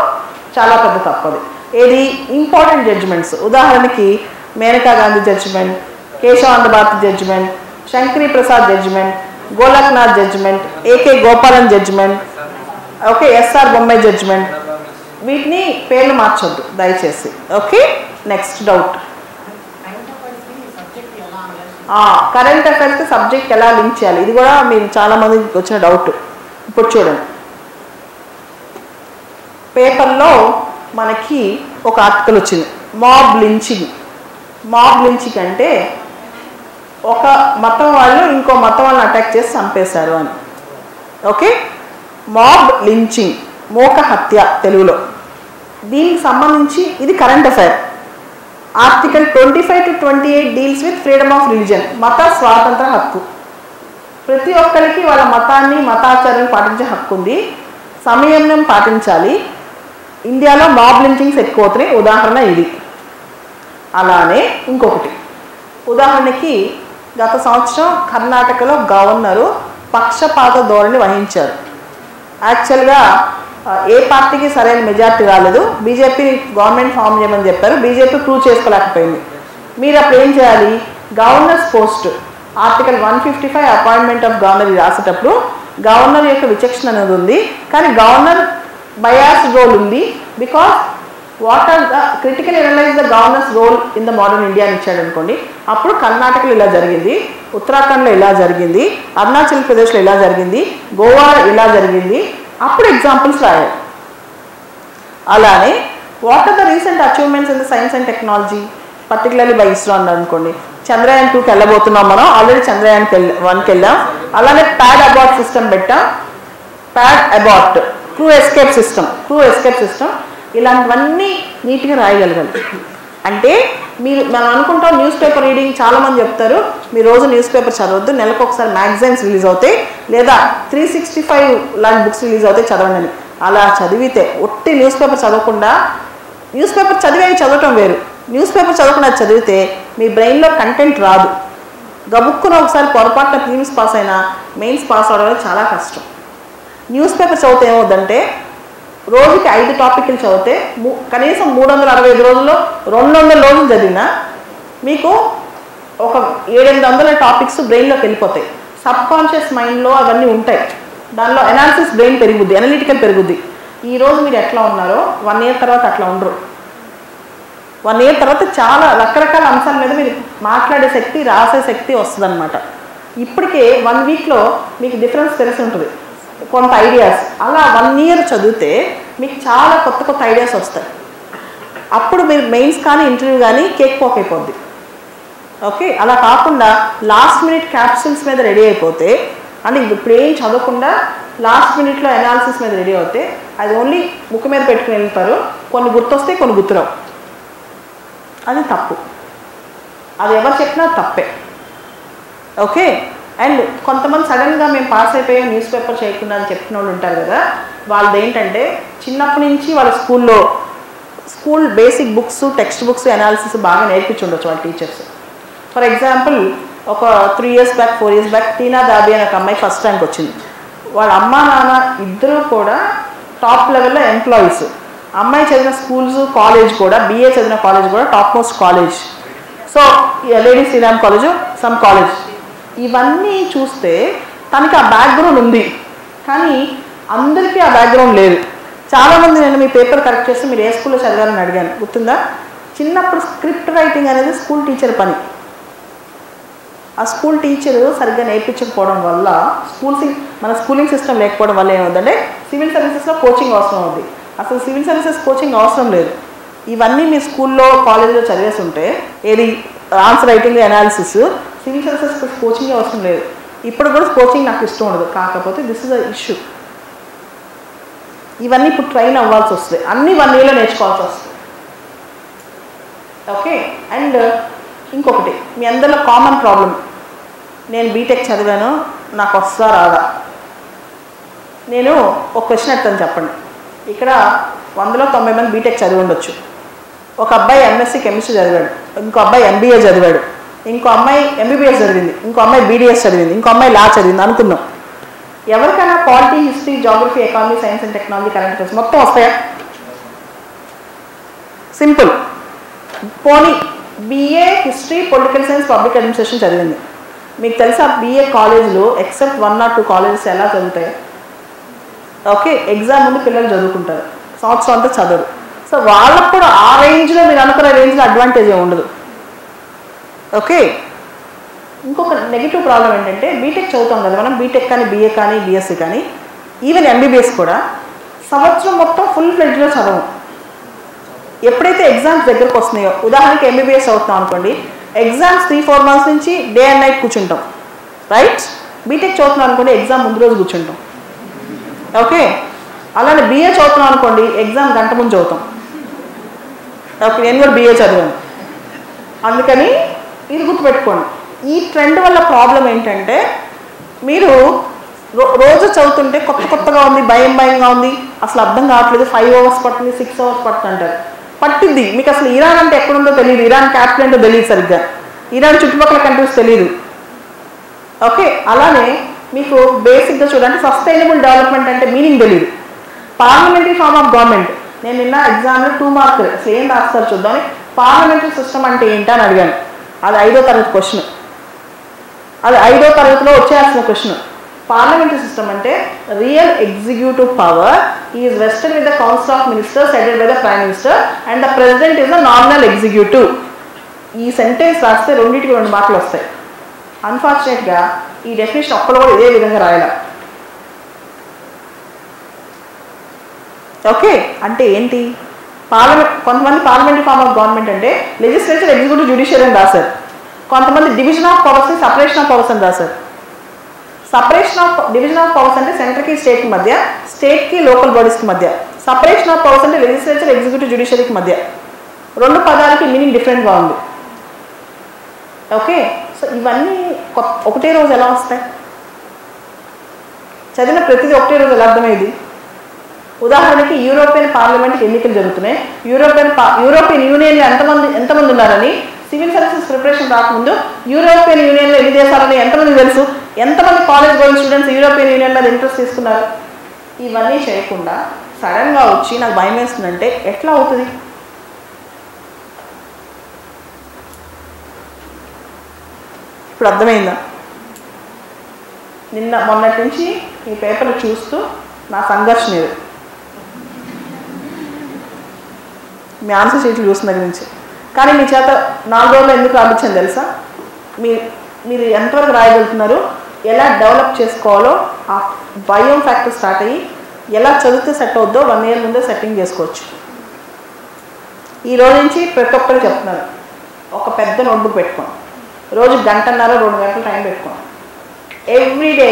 చాలా పెద్ద తప్పది. ఏది? Important judgments. ఉదాహరణకి Maneka Gandhi judgment, Kesavananda Bharati judgment, Shankari Prasad judgment, Golaknath judgment, AK Gopalan judgment, okay, SR Bommai judgment, వీటిని పేర్లు మార్చొద్దు దయచేసి. Okay, next doubt. కరెంట్ అఫైర్స్కి సబ్జెక్ట్ ఎలా లింక్ చేయాలి, ఇది కూడా మీరు చాలామందికి వచ్చిన డౌట్. ఇప్పుడు చూడండి, పేపర్లో మనకి ఒక ఆర్టికల్ వచ్చింది, మాబ్ లించింగ్. మాబ్ లించింగ్ అంటే ఒక మతం వాళ్ళు ఇంకో మతం వాళ్ళని అటాక్ చేసి చంపేశారు అని. ఓకే, మాబ్ లించింగ్, మోక హత్య తెలుగులో. దీనికి సంబంధించి ఇది current affair. Article 25 to 28 deals with freedom of religion, మత స్వాతంత్ర హక్కు. ప్రతి ఒక్కరికి వాళ్ళ మతాన్ని మతాచారాన్ని పాటించే హక్కు ఉంది, సంయమనం పాటించాలి. ఇండియాలో మాబ్ లించింగ్స్ ఎక్కువ అవుతున్నాయి, ఉదాహరణ ఇది. అలానే ఇంకొకటి, ఉదాహరణకి గత సంవత్సరం కర్ణాటకలో గవర్నరు పక్షపాత ధోరణి వహించారు. యాక్చువల్గా ఏ పార్టీకి సరైన మెజార్టీ రాలేదు, బీజేపీ గవర్నమెంట్ ఫామ్ చేయమని చెప్పారు, బీజేపీ ప్రూవ్ చేసుకోలేకపోయింది. మీరు అప్పుడు ఏం చేయాలి? Governors post article 155 appointment of governor రాసేటప్పుడు గవర్నర్ యొక్క విచక్షణ అనేది ఉంది, కానీ గవర్నర్ బయాస్ రోల్ ఉంది. Because what are the critical analyse the governors role in the modern India అని ఇచ్చాడు అనుకోండి, అప్పుడు కర్ణాటకలో ఇలా జరిగింది, ఉత్తరాఖండ్లో ఇలా జరిగింది, అరుణాచల్ ప్రదేశ్లో ఇలా జరిగింది, గోవాలో ఇలా జరిగింది, అప్పుడు ఎగ్జాంపుల్స్ రాయాలి. అలానే what are the recent achievements in the science and technology, particularly by ISRO అని అనుకోండి. చంద్రయాన్ 2కి వెళ్ళబోతున్నాం మనం, ఆల్రెడీ చంద్రయాన్ 1కి వెళ్ళాం. అలానే ప్యాడ్ అబార్ట్ సిస్టమ్ పెట్టాం, pad abort, crew escape system, ఇలాంటివన్నీ నీట్గా రాయగలగాలి. అంటే మనం అనుకుంటాం న్యూస్ పేపర్ రీడింగ్, చాలామంది చెప్తారు మీరు రోజు న్యూస్ పేపర్ చదవద్దు, నెలకు ఒకసారి మ్యాగజైన్స్ రిలీజ్ అవుతాయి లేదా 365 లాంటి బుక్స్ రిలీజ్ అవుతాయి చదవండి. అలా చదివితే ఒట్టి న్యూస్ పేపర్ చదవకుండా, న్యూస్ పేపర్ చదవటం వేరు, న్యూస్ పేపర్ చదవకుండా చదివితే మీ బ్రెయిన్లో కంటెంట్ రాదు. గబుక్కున ఒకసారి పొరపాటున ప్రీలిమ్స్ పాస్ అయినా మెయిన్స్ పాస్ అవడం చాలా కష్టం. న్యూస్ పేపర్ చదివితే ఏమవుతుందంటే రోజుకి 5 టాపిక్లు చదివితే కనీసం 365 రోజుల్లో 200 రోజులు చదివినా మీకు ఒక 700-800 టాపిక్స్ బ్రెయిన్లోకి వెళ్ళిపోతాయి. సబ్ కాన్షియస్ మైండ్లో అవన్నీ ఉంటాయి. దానిలో అనాలిసిస్ బ్రెయిన్ పెరుగుద్ది, అనలిటికల్ పెరుగుద్ది. ఈరోజు మీరు ఎట్లా ఉన్నారో 1 ఇయర్ తర్వాత అట్లా ఉండరు. 1 ఇయర్ తర్వాత చాలా రకరకాల అంశాల మీద మీరు మాట్లాడే శక్తి, రాసే శక్తి వస్తుంది అనమాట. ఇప్పటికే 1 వీక్లో మీకు డిఫరెన్స్ తెలిసి ఉంటుంది, కొంత ఐడియాస్. అలా 1 ఇయర్ చదివితే మీకు చాలా కొత్త ఐడియాస్ వస్తాయి. అప్పుడు మీరు మెయిన్స్ కానీ ఇంటర్వ్యూ కానీ కేక్ పోక్ అయిపోద్ది. ఓకే, అలా కాకుండా లాస్ట్ మినిట్ క్యాప్సూల్స్ మీద రెడీ అయిపోతే, అంటే ఇప్పుడు ఏం చదవకుండా లాస్ట్ మినిట్లో అనాలిసిస్ మీద రెడీ అవుతే అది ఓన్లీ ముక్కు మీద పెట్టుకుని వెళ్తారు. కొన్ని గుర్తొస్తాయి, కొన్ని గుర్తురావు. అది తప్పు, అది ఎవరు చెప్పినా తప్పే. ఓకే, అండ్ కొంతమంది సడన్గా మేము పాస్ అయిపోయాం న్యూస్ పేపర్ చేయకుండా అని చెప్పిన వాళ్ళు ఉంటారు కదా, వాళ్ళది ఏంటంటే చిన్నప్పటి నుంచి వాళ్ళ school basic books, text books, analysis బాగా నేర్పించుండొచ్చు వాళ్ళ టీచర్స్. ఫర్ ఎగ్జాంపుల్ ఒక 3 years బ్యాక్ 4 years బ్యాక్ టీనా దాబి అనే ఒక అమ్మాయి ఫస్ట్ ర్యాంక్ వచ్చింది. వాళ్ళ అమ్మా నాన్న ఇద్దరు కూడా టాప్ లెవెల్లో ఎంప్లాయీస్. అమ్మాయి చదివిన స్కూల్స్, కాలేజ్ కూడా, BA చదివిన కాలేజ్ కూడా top most college. So lady Shri Ram college, some college. ఇవన్నీ చూస్తే తనకి ఆ బ్యాక్గ్రౌండ్ ఉంది, కానీ అందరికీ ఆ బ్యాక్గ్రౌండ్ లేదు. చాలామంది నేను మీ పేపర్ కరెక్ట్ చేస్తే మీరు ఏ స్కూల్లో చదివారని అడిగాను, గుర్తుందా? చిన్నప్పుడు స్క్రిప్ట్ రైటింగ్ అనేది స్కూల్ టీచర్ పని. ఆ స్కూల్ టీచరు సరిగ్గా నేర్పించకపోవడం వల్ల, మన స్కూలింగ్ సిస్టమ్ లేకపోవడం వల్ల ఏమవుతుందంటే సివిల్ సర్వీసెస్లో కోచింగ్ అవసరం అవుతుంది. అసలు సివిల్ సర్వీసెస్ కోచింగ్ అవసరం లేదు. ఇవన్నీ మీ స్కూల్లో, కాలేజీలో చదివేసి ఉంటే ఏది answer writing, analysis, civil services coaching అవసరం లేదు. ఇప్పుడు కూడా కోచింగ్ నాకు ఇష్టం ఉండదు, కాకపోతే దిస్ ఇస్ అ ఇష్యూ. ఇవన్నీ ఇప్పుడు ట్రైన్ అవ్వాల్సి వస్తుంది, అన్ని 1 yearలో నేర్చుకోవాల్సి వస్తుంది. ఓకే, అండ్ ఇంకొకటి మీ అందరిలో కామన్ ప్రాబ్లం, నేను బీటెక్ చదివాను నాకు వస్తా రాదా. నేను ఒక క్వశ్చన్ అడుగుతాను, చెప్పండి. ఇక్కడ 100లో 90 మంది బీటెక్ చదివి ఉండొచ్చు. ఒక అబ్బాయి MSc కెమిస్ట్రీ చదివాడు, ఇంకో అబ్బాయి MBA చదివాడు, ఇంకో అమ్మాయి MBBS చదివింది, ఇంకో అమ్మాయి BDS చదివింది, ఇంకో అమ్మాయి లా చదివింది అనుకుందాం. ఎవరికైనా polity, history, geography, economy, science and technology, current affairs మొత్తం వస్తాయా? సింపుల్. పోనీ BA history, political science, public administration చదివింది. మీకు తెలుసా BA కాలేజీలో ఎక్సెప్ట్ 1 or 2 కాలేజెస్ ఎలా చదువుతాయి? ఓకే, ఎగ్జామ్ ముందు పిల్లలు చదువుకుంటారు, సంవత్సరం అంతా చదవరు. సో వాళ్ళకు కూడా ఆ రేంజ్లో, మీరు అనుకున్న రేంజ్లో అడ్వాంటేజ్ ఏమి ఉండదు. ఓకే, ఇంకొక నెగిటివ్ ప్రాబ్లం ఏంటంటే బీటెక్ చదువుతాం కదా మనం, బీటెక్ కానీ, BA కానీ, BSc కానీ, ఈవెన్ MBBS కూడా సంవత్సరం మొత్తం ఫుల్ ఫ్లెడ్జ్లో చదవం. ఎప్పుడైతే ఎగ్జామ్స్ దగ్గరకు వస్తున్నాయో, ఉదాహరణకి MBBS చదువుతున్నాం అనుకోండి, ఎగ్జామ్స్ 3-4 months నుంచి డే అండ్ నైట్ కూర్చుంటాం, రైట్? బీటెక్ చదువుతున్నాం అనుకోండి, ఎగ్జామ్ ముందు రోజు కూర్చుంటాం. ఓకే, అలానే BA చదువుతున్నాం అనుకోండి, ఎగ్జామ్ గంట ముందు చదువుతాం. ఓకే, నేను కూడా BA చదివాను, అందుకని ఇది గుర్తుపెట్టుకోండి. ఈ ట్రెండ్ వల్ల ప్రాబ్లం ఏంటంటే మీరు రోజు చదువుతుంటే కొత్తగా ఉంది, భయంగా ఉంది, అసలు అర్థం కావట్లేదు, 5 hours పడుతుంది, 6 hours పడుతుంది అంటారు. పట్టింది మీకు. అసలు ఇరాన్ అంటే ఎక్కడుందో తెలియదు, ఇరాన్ క్యాపిటల్ ఏంటో తెలియదు సరిగ్గా, ఇరాన్ చుట్టుపక్కల కంట్రీస్ తెలియదు. ఓకే, అలానే మీకు బేసిక్గా చూడండి, సస్టైనబుల్ డెవలప్మెంట్ అంటే మీనింగ్ తెలియదు. పార్లమెంటరీ ఫార్మ్ ఆఫ్ గవర్నమెంట్, నేను నిన్న ఎగ్జామ్లో 2 marks అసలు ఏం రాస్తారు చూద్దామని, పార్లమెంటరీ సిస్టమ్ అంటే ఏంటని అడిగాను. అది 5వ తరగతి క్వశ్చన్, అది 5వ తరగతిలో వచ్చేయాల్సిన క్వశ్చన్. పార్లమెంటరీ సిస్టమ్ అంటే real executive power is vested with the council of ministers headed by the prime minister and the president is the nominal executive. ఈ సెంటెన్స్ రాస్తే 2కి 2 మార్కులు వస్తాయి. అన్ఫార్చునేట్గా ఈ డెఫినేషన్ ఒక్కడు కూడా ఇదే విధంగా రాయాల. ఓకే, అంటే ఏంటి? కొంతమంది పార్లమెంటరీ ఫార్మ్ ఆఫ్ గవర్నమెంట్ అంటే లెజిస్లేచర్, ఎగ్జిక్యూటివ్, జ్యుడిషియరీ అని రాశారు. కొంతమంది division of powers, separation of powers అని రాశారు. Separation of division of powers అంటే సెంట్రల్కి స్టేట్కి మధ్య, స్టేట్కి లోకల్ బాడీస్కి మధ్య. సపరేషన్ ఆఫ్ పవర్స్ అంటే లెజిస్లేచర్ ఎగ్జిక్యూటివ్ జ్యుడిషియరీకి మధ్య. రెండు పదాలకి మీనింగ్ డిఫరెంట్గా ఉంది. ఓకే, సో ఇవన్నీ ఒకటే రోజు ఎలా వస్తాయి? చదివిన ప్రతిదీ ఒకటే రోజు ఎలా అర్థమయ్యేది? ఉదాహరణకి యూరోపియన్ పార్లమెంట్కి ఎన్నికలు జరుగుతున్నాయి. యూరోపియన్ యూనియన్లో ఎంతమంది ఉన్నారని సివిల్ సర్వీసెస్ ప్రిపరేషన్ రాకముందు యూరోపియన్ యూనియన్లో ఎన్ని దేశాలని ఎంతమంది తెలుసు? ఎంతమంది college going students European union మీద ఇంట్రెస్ట్ తీసుకున్నారు? ఇవన్నీ చేయకుండా సడన్గా వచ్చి నాకు భయం వేస్తుందంటే ఎట్లా అవుతుంది? ఇప్పుడు అర్థమైందా? మొన్నటి నుంచి ఈ పేపర్లు చూస్తూ నా సంఘర్షణ ఇది. మీ ఆన్సర్ షీట్లు చూసిన దగ్గర నుంచి. కానీ మీ చేత 4 రోజుల్లో ఎందుకు రాపించాను తెలుసా? మీరు ఎంతవరకు రాయగలుగుతున్నారు, ఎలా డెవలప్ చేసుకోవాలో ఆ భయం ఫ్యాక్టర్ స్టార్ట్ అయ్యి ఎలా చదివితే సెట్ అవుద్దో 1 year ముందే సెట్టింగ్ చేసుకోవచ్చు. ఈ రోజు నుంచి ప్రతి ఒక్కరు చెప్తున్నారు, ఒక పెద్ద నోట్బుక్ పెట్టుకోండి, రోజు 1.5 గంటన్నర 2 గంటలు టైం పెట్టుకోండి. ఎవ్రీడే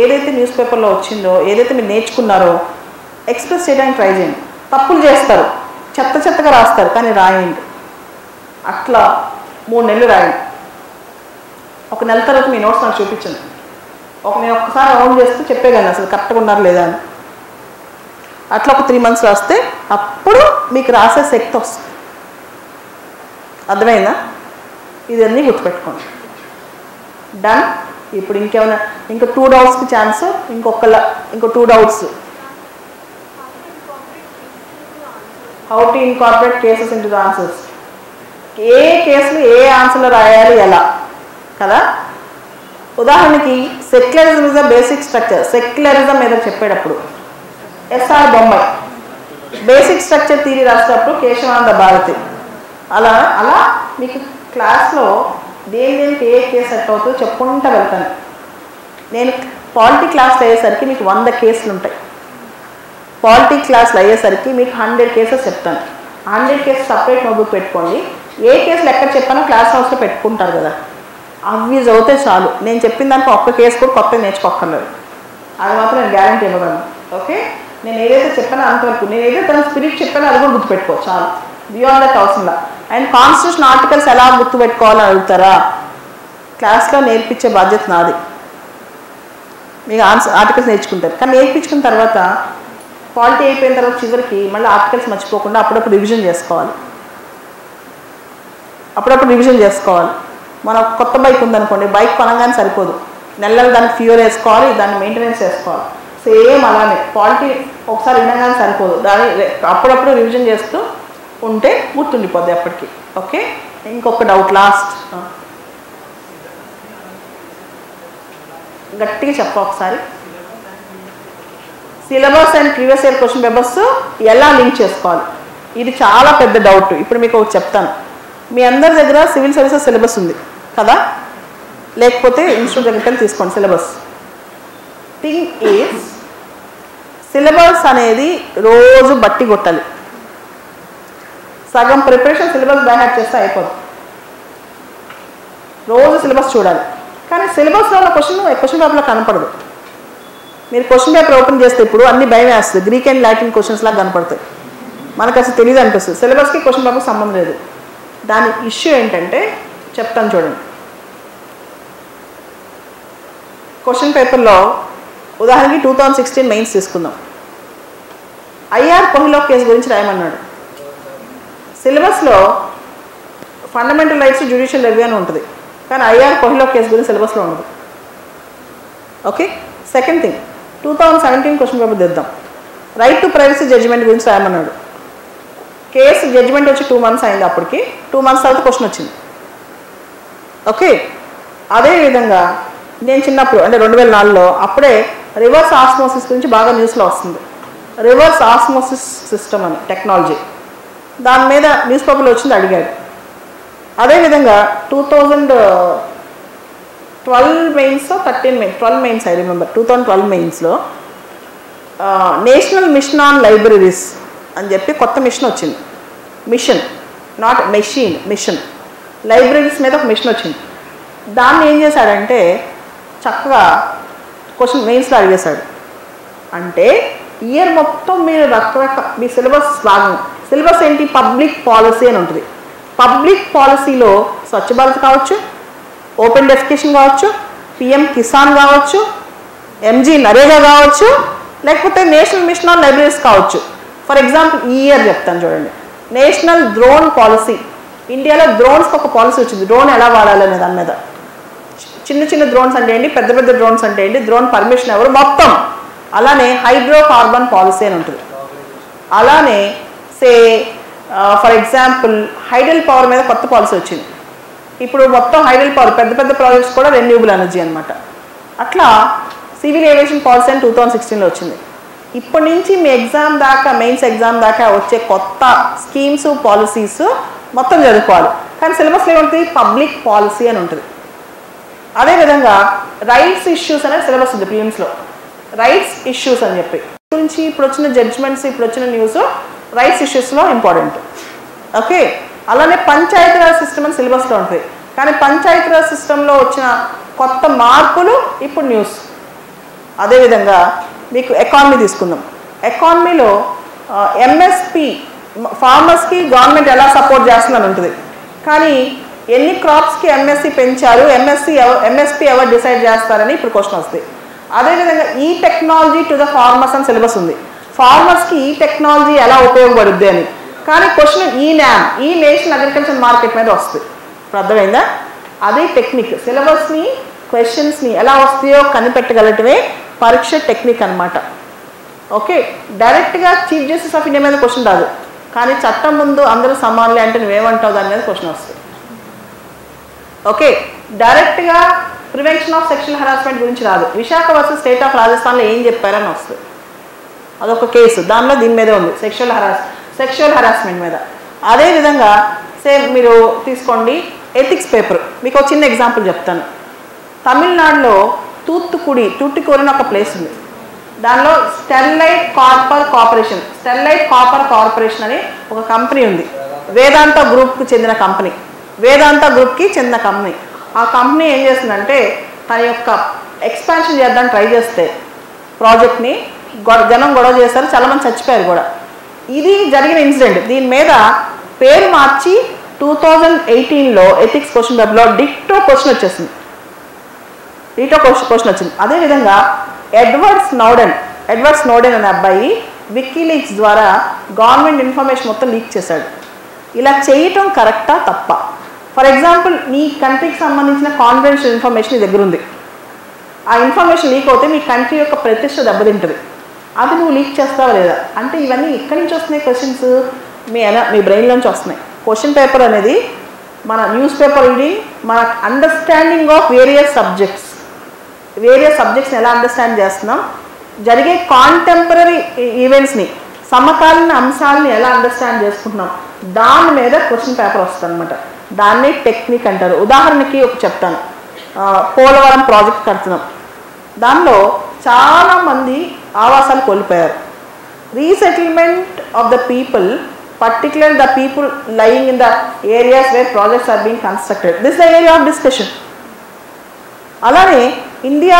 ఏదైతే న్యూస్ పేపర్లో వచ్చిందో, ఏదైతే మీరు నేర్చుకున్నారో ఎక్స్ప్రెస్ చేయడానికి ట్రై చేయండి. తప్పులు చేస్తారు, చెత్తగా రాస్తారు, కానీ రాయండి. అట్లా 3 నెలలు రాయండి. 1 నెల తర్వాత మీ నోట్స్ నాకు చూపించండి. నేను ఒక్కసారి రౌండ్ చేస్తూ చెప్పేగాను అసలు కరెక్ట్గా ఉన్నారు లేదా అని. అట్లా ఒక 3 months రాస్తే అప్పుడు మీకు రాసే శక్తి వస్తుంది. అర్థమైందా? ఇదన్నీ గుర్తుపెట్టుకోండి. డన్. ఇప్పుడు ఇంకేమైనా ఇంకో 2 డౌట్స్కి ఛాన్స్, ఇంకో 2 doubts. How to incorporate cases into the answers. ఏ కేసులు ఏ ఆన్సర్లో రాయాలి ఎలా కదా? ఉదాహరణకి secularism is the basic structure. Secularism ఏదో చెప్పేటప్పుడు SR Bommai basic structure theory రాసేటప్పుడు కేశవానంద భారతి. అలా మీకు క్లాస్లో దేనికి ఏ కేసు సెట్ అవుతుందో చెప్పుకుంటూ వెళ్తాను. నేను పాలిటీ క్లాస్లో అయ్యేసరికి మీకు 100 కేసులు ఉంటాయి. పాలిటీ క్లాస్లో అయ్యేసరికి మీకు 100 కేసెస్ చెప్తాను. 100 కేసెస్ సపరేట్ నోట్బుక్ పెట్టుకోండి. ఏ కేసులు ఎక్కడ చెప్పానో క్లాస్ హౌస్లో పెట్టుకుంటారు కదా, అవి చదివితే చాలు. నేను చెప్పిన దానికి ఒక్క కేసు కూడా కొత్తగా నేర్చుకోక్కర్లేదు. అది మాత్రం నేను గ్యారంటీ ఇవ్వగలను. ఓకే, నేను ఏదైతే చెప్పానో అంతవరకు, నేను ఏదైతే తన స్పిరిట్ చెప్పానో అది కూడా గుర్తుపెట్టుకో చాలు. బియాండ్ దట్ అవసరంలా. అండ్ కాన్స్టిట్యూషన్ ఆర్టికల్స్ ఎలా గుర్తుపెట్టుకోవాలని అడుగుతారా? క్లాస్లో నేర్పించే బాధ్యత నాది. మీకు ఆర్టికల్స్ నేర్చుకుంటారు, కానీ నేర్పించుకున్న తర్వాత పాలిటీ అయిపోయిన తర్వాత చివరికి మళ్ళీ ఆర్టికల్స్ మర్చిపోకుండా అప్పుడప్పుడు రివిజన్ చేసుకోవాలి. మన కొత్త బైక్ ఉందనుకోండి, బైక్ కొనగానే సరిపోదు, నెలలు దానికి ఫ్యూయల్ వేసుకోవాలి, దాన్ని మెయింటెనెన్స్ చేసుకోవాలి. సేమ్ అలానే పాలిటీ ఒకసారి వినగానే సరిపోదు, దాన్ని అప్పుడప్పుడు రివిజన్ చేస్తూ ఉంటే గుర్తుండిపోద్ది అప్పటికి. ఓకే, ఇంకొక డౌట్ లాస్ట్. గట్టిగా చెప్ప ఒకసారి. Syllabus and previous year question papers ఎలా లింక్ చేసుకోవాలి? ఇది చాలా పెద్ద డౌట్. ఇప్పుడు మీకు ఒకటి చెప్తాను. మీ అందరి దగ్గర సివిల్ సర్వీసెస్ సిలబస్ ఉంది కదా, లేకపోతే ఇన్స్టిట్యూట్ దగ్గరికి తీసుకోండి సిలబస్. థింగ్ ఈజ్, సిలబస్ అనేది రోజు బట్టి కొట్టాలి. సగం ప్రిపరేషన్ సిలబస్ బ్యాక్ చేస్తే అయిపోదు. రోజు సిలబస్ చూడాలి. కానీ సిలబస్లో ఉన్న క్వశ్చన్ పేపర్లో కనపడదు. మీరు క్వశ్చన్ పేపర్ ఓపెన్ చేస్తే ఇప్పుడు అన్ని భయం వేస్తుంది, గ్రీక్ అండ్ లాటిన్ క్వశ్చన్స్ లాగా కనపడతాయి. మనకు అసలు తెలియదు అనిపిస్తుంది. సిలబస్కి క్వశ్చన్ పేపర్కి సంబంధం లేదు. దాని ఇష్యూ ఏంటంటే చెప్తాను చూడండి. క్వశ్చన్ పేపర్లో ఉదాహరణకి 2016 మెయిన్స్ తీసుకుందాం. ఐఆర్ కోహిలో కేసు గురించి రాయమన్నాడు. సిలబస్లో ఫండమెంటల్ రైట్స్ జ్యుడిషియల్ రివ్యూ అని ఉంటుంది, కానీ ఐఆర్ కోహిలో కేసు గురించి సిలబస్లో ఉండదు. Okay, second thing, 2017 question paper తెద్దాం. రైట్ టు ప్రైవసీ జడ్జిమెంట్ గురించి రాయమన్నాడు. కేసు జడ్జిమెంట్ వచ్చి 2 months అయింది. అప్పటికి 2 months తర్వాత క్వశ్చన్ వచ్చింది. ఓకే, అదేవిధంగా నేను చిన్నప్పుడు అంటే 2004లో అప్పుడే రివర్స్ ఆస్మోసిస్ గురించి బాగా న్యూస్లో వస్తుంది. రివర్స్ ఆస్మోసిస్ సిస్టమ్ అని టెక్నాలజీ, దాని మీద న్యూస్ పేపర్లో వచ్చింది, అడిగాడు. అదేవిధంగా 2012 mains 13 mains 12 mains I remember 2012 మెయిన్స్లో నేషనల్ మిషన్ ఆన్ లైబ్రరీస్ అని చెప్పి కొత్త మిషన్ వచ్చింది. Mission, not machine, mission. Libraries మీద ఒక మిషన్ వచ్చింది. దాన్ని ఏం చేశాడంటే చక్కగా క్వశ్చన్ మెయిన్స్లో అడిగేశాడు. అంటే ఇయర్ మొత్తం మీరు రకరకాల మీ సిలబస్ భాగం. సిలబస్ ఏంటి? పబ్లిక్ పాలసీ అని ఉంటుంది. పబ్లిక్ పాలసీలో స్వచ్ఛ భారత్ కావచ్చు, ఓపెన్ డెఫికేషన్ కావచ్చు, పిఎం కిసాన్ కావచ్చు, ఎంజీ నరేగా కావచ్చు, లేకపోతే నేషనల్ మిషన్ ఆన్ లైబ్రరీస్ కావచ్చు. ఫర్ ఎగ్జాంపుల్ ఈ ఇయర్ చెప్తాను చూడండి. National drone policy. ఇండియాలో డ్రోన్స్కి ఒక పాలసీ వచ్చింది, డ్రోన్ ఎలా వాడాలి అనే దాని మీద. చిన్న చిన్న డ్రోన్స్ అంటే ఏంటి, పెద్ద పెద్ద డ్రోన్స్ అంటే ఏంటి, డ్రోన్ పర్మిషన్ ఎవరు, మొత్తం. అలానే హైడ్రోకార్బన్ పాలసీ అని ఉంటుంది. అలానే ఫర్ ఎగ్జాంపుల్ హైడల్ పవర్ మీద కొత్త పాలసీ వచ్చింది. ఇప్పుడు మొత్తం హైడల్ పవర్ పెద్ద పెద్ద ప్రాజెక్ట్స్ కూడా రెన్యూబుల్ ఎనర్జీ అనమాట. అట్లా సివిల్ ఏవియేషన్ పాలసీ అని 2016లో వచ్చింది. ఇప్పటి నుంచి మీ ఎగ్జామ్ దాకా, మెయిన్స్ ఎగ్జామ్ దాకా వచ్చే కొత్త స్కీమ్స్, పాలసీస్ మొత్తం చదువుకోవాలి. కానీ సిలబస్లో ఏముంటుంది? పబ్లిక్ పాలసీ అని ఉంటుంది. అదేవిధంగా రైట్స్ ఇష్యూస్ అనేది సిలబస్ ఉంది ప్రిలిమ్స్లో. రైట్స్ ఇష్యూస్ అని చెప్పి గురించి ఇప్పుడు వచ్చిన జడ్జ్మెంట్స్, ఇప్పుడు వచ్చిన న్యూస్ రైట్స్ ఇష్యూస్లో ఇంపార్టెంట్. ఓకే. అలానే పంచాయతీరాజ్ సిస్టమ్ అని సిలబస్లో ఉంటుంది. కానీ పంచాయతీరాజ్ సిస్టంలో వచ్చిన కొత్త మార్పులు ఇప్పుడు న్యూస్. అదేవిధంగా మీకు ఎకానమీ తీసుకుందాం. ఎకానమీలో ఎంఎస్పి, ఫార్మర్స్కి గవర్నమెంట్ ఎలా సపోర్ట్ చేస్తుందని ఉంటుంది. కానీ ఎన్ని క్రాప్స్కి ఎంఎస్సి పెంచారు, ఎంఎస్పి ఎవరు డిసైడ్ చేస్తారని ఇప్పుడు క్వశ్చన్ వస్తుంది. అదేవిధంగా ఈ టెక్నాలజీ టు ద ఫార్మర్స్ అని సిలబస్ ఉంది. ఫార్మర్స్కి ఈ టెక్నాలజీ ఎలా ఉపయోగపడుద్ది అని. కానీ క్వశ్చన్ ఈ న్యామ్, ఈ నేషనల్ అగ్రికల్చర్ మార్కెట్ మీద వస్తుంది. ఇప్పుడు అర్థమైందా? అదే టెక్నిక్. సిలబస్ని, క్వశ్చన్స్ని ఎలా వస్తాయో కనిపెట్టగలటమే పరీక్ష టెక్నిక్ అనమాట. ఓకే. డైరెక్ట్గా చీఫ్ జస్టిస్ ఆఫ్ ఇండియా మీద క్వశ్చన్ రాదు. కానీ చట్టం ముందు అందరూ సమానులే అంటే నువ్వేమంటావు దాని మీద క్వశ్చన్ వస్తుంది. ఓకే. డైరెక్ట్గా ప్రివెన్షన్ ఆఫ్ సెక్షువల్ హరాస్మెంట్ గురించి రాదు. విశాఖ వర్సెస్ స్టేట్ రాజస్థాన్లో ఏం చెప్పారని వస్తుంది. అదొక కేసు, దానిలో దీని మీదే ఉంది, సెక్షువల్ హరాస్మెంట్ మీద. అదేవిధంగా సేమ్ మీరు తీసుకోండి ఎథిక్స్ పేపర్. మీకు ఒక చిన్న ఎగ్జాంపుల్ చెప్తాను. తమిళనాడులో తూత్తుకుడి ఒక ప్లేస్ ఉంది. దానిలో స్టెర్లైట్ కాపర్ కార్పొరేషన్ అని ఒక కంపెనీ ఉంది. వేదాంత గ్రూప్కి చెందిన కంపెనీ. ఆ కంపెనీ ఏం చేస్తుందంటే తన యొక్క ఎక్స్పాన్షన్ చేద్దామని ట్రై చేస్తే ప్రాజెక్ట్ని జనం గొడవ చేస్తారు, చాలామంది చచ్చిపోయారు కూడా. ఇది జరిగిన ఇన్సిడెంట్. దీని మీద పేరు మార్చి 2018లో ఎథిక్స్ క్వశ్చన్ పేపర్లో డిక్టో క్వశ్చన్ వచ్చింది. అదేవిధంగా ఎడ్వర్డ్ స్నోడెన్ అనే అబ్బాయి వికీలీక్స్ ద్వారా గవర్నమెంట్ ఇన్ఫర్మేషన్ మొత్తం లీక్ చేశాడు. ఇలా చేయటం కరెక్టా తప్ప? ఫర్ ఎగ్జాంపుల్ నీ కంట్రీకి సంబంధించిన కాన్ఫిడెన్షియల్ ఇన్ఫర్మేషన్ నీ దగ్గర ఉంది. ఆ ఇన్ఫర్మేషన్ లీక్ అవుతే మీ కంట్రీ యొక్క ప్రతిష్ట దెబ్బతింటుంది. అది నువ్వు లీక్ చేస్తావా లేదా? అంటే ఇవన్నీ ఎక్కడి నుంచి వస్తున్నాయి క్వశ్చన్స్? మీ బ్రెయిన్లోంచి వస్తున్నాయి. క్వశ్చన్ పేపర్ అనేది మన న్యూస్ పేపర్ రీడింగ్, మన అండర్స్టాండింగ్ ఆఫ్ వేరియస్ సబ్జెక్ట్స్ని ఎలా అండర్స్టాండ్ చేస్తున్నాం, జరిగే కాంటెంపరీ ఈవెంట్స్ని, సమకాలీన అంశాలని ఎలా అండర్స్టాండ్ చేసుకుంటున్నాం, దాని మీద క్వశ్చన్ పేపర్ వస్తుంది అనమాట. దాన్ని టెక్నిక్ అంటారు. ఉదాహరణకి ఒక చెప్తాను. పోలవరం ప్రాజెక్ట్ కడుతున్నాం. దానిలో చాలామంది ఆవాసాలు కోల్పోయారు. Resettlement of the people, particularly the people lying in the areas where projects are being constructed. This is the area of discussion. అలానే ఇండియా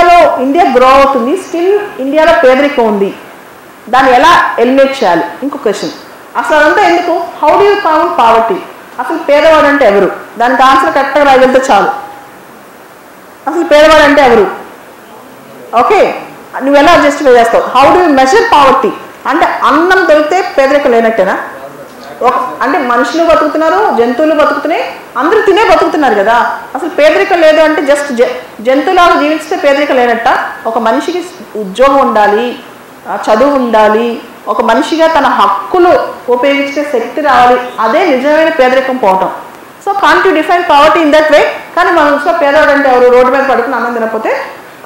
గ్రో అవుతుంది, స్టిల్ ఇండియాలో పేదరికం ఉంది, దాన్ని ఎలా ఎలిమినేట్ చేయాలి? ఇంకో క్వశ్చన్. అసలు అదంతా ఎందుకు? How do you count poverty? అసలు పేదవాడు అంటే ఎవరు? దానికి ఆన్సర్ కరెక్ట్గా రాగలిగితే చాలు. అసలు పేదవాడు అంటే ఎవరు? ఓకే, నువ్వు ఎలా జస్టిఫై చేస్తావు? How do you measure poverty? అంటే అన్నం దొరికితే పేదరికం లేనట్టేనా? అంటే మనుషులు బతుకుతున్నారు, జంతువులు బతుకుతున్నాయి, అందరూ తినే బతుకుతున్నారు కదా. అసలు పేదరికం లేదు అంటే జస్ట్ జంతువులాగా జీవిస్తే పేదరికం లేనట్ట? ఒక మనిషికి ఉద్యోగం ఉండాలి, చదువు ఉండాలి, ఒక మనిషిగా తన హక్కులు ఉపయోగించే శక్తి రావాలి. అదే నిజమైన పేదరికం పోవటం. So can't you define poverty in that way? కానీ మనసులో పేదవాడు అంటే ఎవరు? రోడ్డు మీద పడుకుని అన్నం తినకపోతే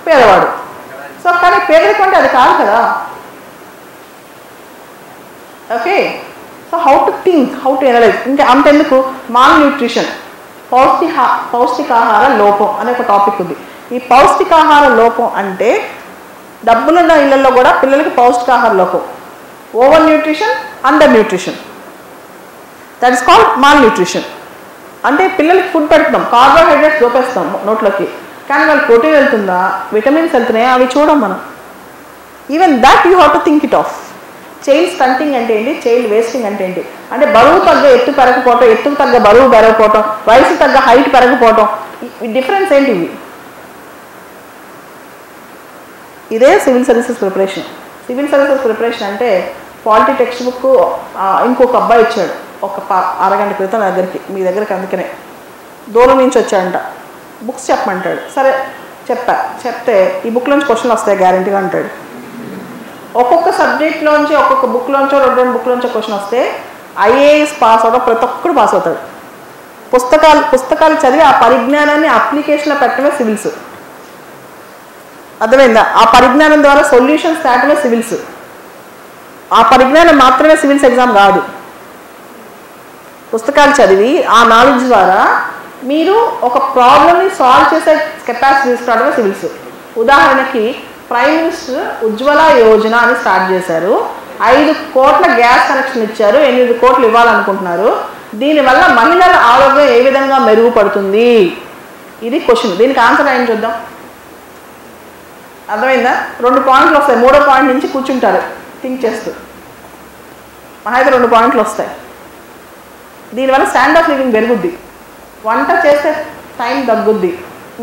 పేదవాడు. సో కానీ పేదరికం అంటే అది కాదు కదా. Okay, so how to think, how to analyse. ఇంకా అంతెందుకు, మాల్ న్యూట్రిషన్, పౌష్టికాహార లోపం అనే ఒక టాపిక్ ఉంది. ఈ పౌష్టికాహార లోపం అంటే డబ్బులున్న ఇళ్లలో కూడా పిల్లలకి పౌష్టికాహార లోపం, over nutrition, under nutrition, that is called mall nutrition. అంటే పిల్లలకి ఫుడ్ పెడుతున్నాం, కార్బోహైడ్రేట్స్ చూపిస్తాం నోట్లోకి, కానీ వాళ్ళు ప్రోటీన్ వెళ్తుందా, విటమిన్స్ వెళ్తున్నాయా అవి చూడం మనం. Even that you have to think it of. Child stunting అంటే ఏంటి, చైల్డ్ వేస్టింగ్ అంటే ఏంటి, అంటే బరువు తగ్గ ఎత్తు పెరగకపోవటం, ఎత్తుకు తగ్గ బరువు పెరగకపోవటం, వయసు తగ్గ హైట్ పెరగకపోవటం, డిఫరెన్స్ ఏంటి ఇవి? ఇదే civil services preparation. Civil services preparation అంటే పాలిటీ టెక్స్ట్ బుక్ ఇంకొక అబ్బాయి ఇచ్చాడు ఒక అరగంట క్రితం నా దగ్గరికి, మీ దగ్గరికి, అందుకనే దూరం నుంచి వచ్చాడంట. బుక్స్ చెప్పమంటాడు. సరే చెప్తే ఈ బుక్ నుంచి క్వశ్చన్లు వస్తాయి గ్యారంటీగా అంటాడు. ఒక్కొక్క సబ్జెక్ట్లోంచి ఒక్కొక్క బుక్లోంచో రెండు బుక్లోంచో క్వశ్చన్ వస్తే ఐఏఎస్ పాస్ అవడం ప్రతి ఒక్కడు పాస్ అవుతాడు. పుస్తకాలు చదివి ఆ పరిజ్ఞానాన్ని అప్లికేషన్లో పెట్టడమే సివిల్స్. అర్థమైందా? ఆ పరిజ్ఞానం ద్వారా సొల్యూషన్స్ తేటమే సివిల్స్. ఆ పరిజ్ఞానం మాత్రమే సివిల్స్ ఎగ్జామ్ కాదు. పుస్తకాలు చదివి ఆ నాలెడ్జ్ ద్వారా మీరు ఒక ప్రాబ్లమ్ని సాల్వ్ చేసే కెపాసిటీ తీసుకురావడమే సివిల్స్. ఉదాహరణకి ప్రైమ్ మినిస్టర్ ఉజ్వల యోజన అని స్టార్ట్ చేశారు. 5 కోట్ల గ్యాస్ కనెక్షన్ ఇచ్చారు, 8 కోట్లు ఇవ్వాలనుకుంటున్నారు. దీనివల్ల మహిళల ఆరోగ్యం ఏ విధంగా మెరుగుపడుతుంది? ఇది క్వశ్చన్. దీనికి ఆన్సర్ ఏం చూద్దాం. అర్థమైందా? 2 పాయింట్లు వస్తాయి. 3వ పాయింట్ నుంచి కూర్చుంటారు థింక్ చేస్తూ. మహా అయితే 2 పాయింట్లు వస్తాయి. దీనివల్ల స్టాండ్ ఆఫ్ లివింగ్ పెరుగుద్ది, వంట చేసే టైం తగ్గుద్ది,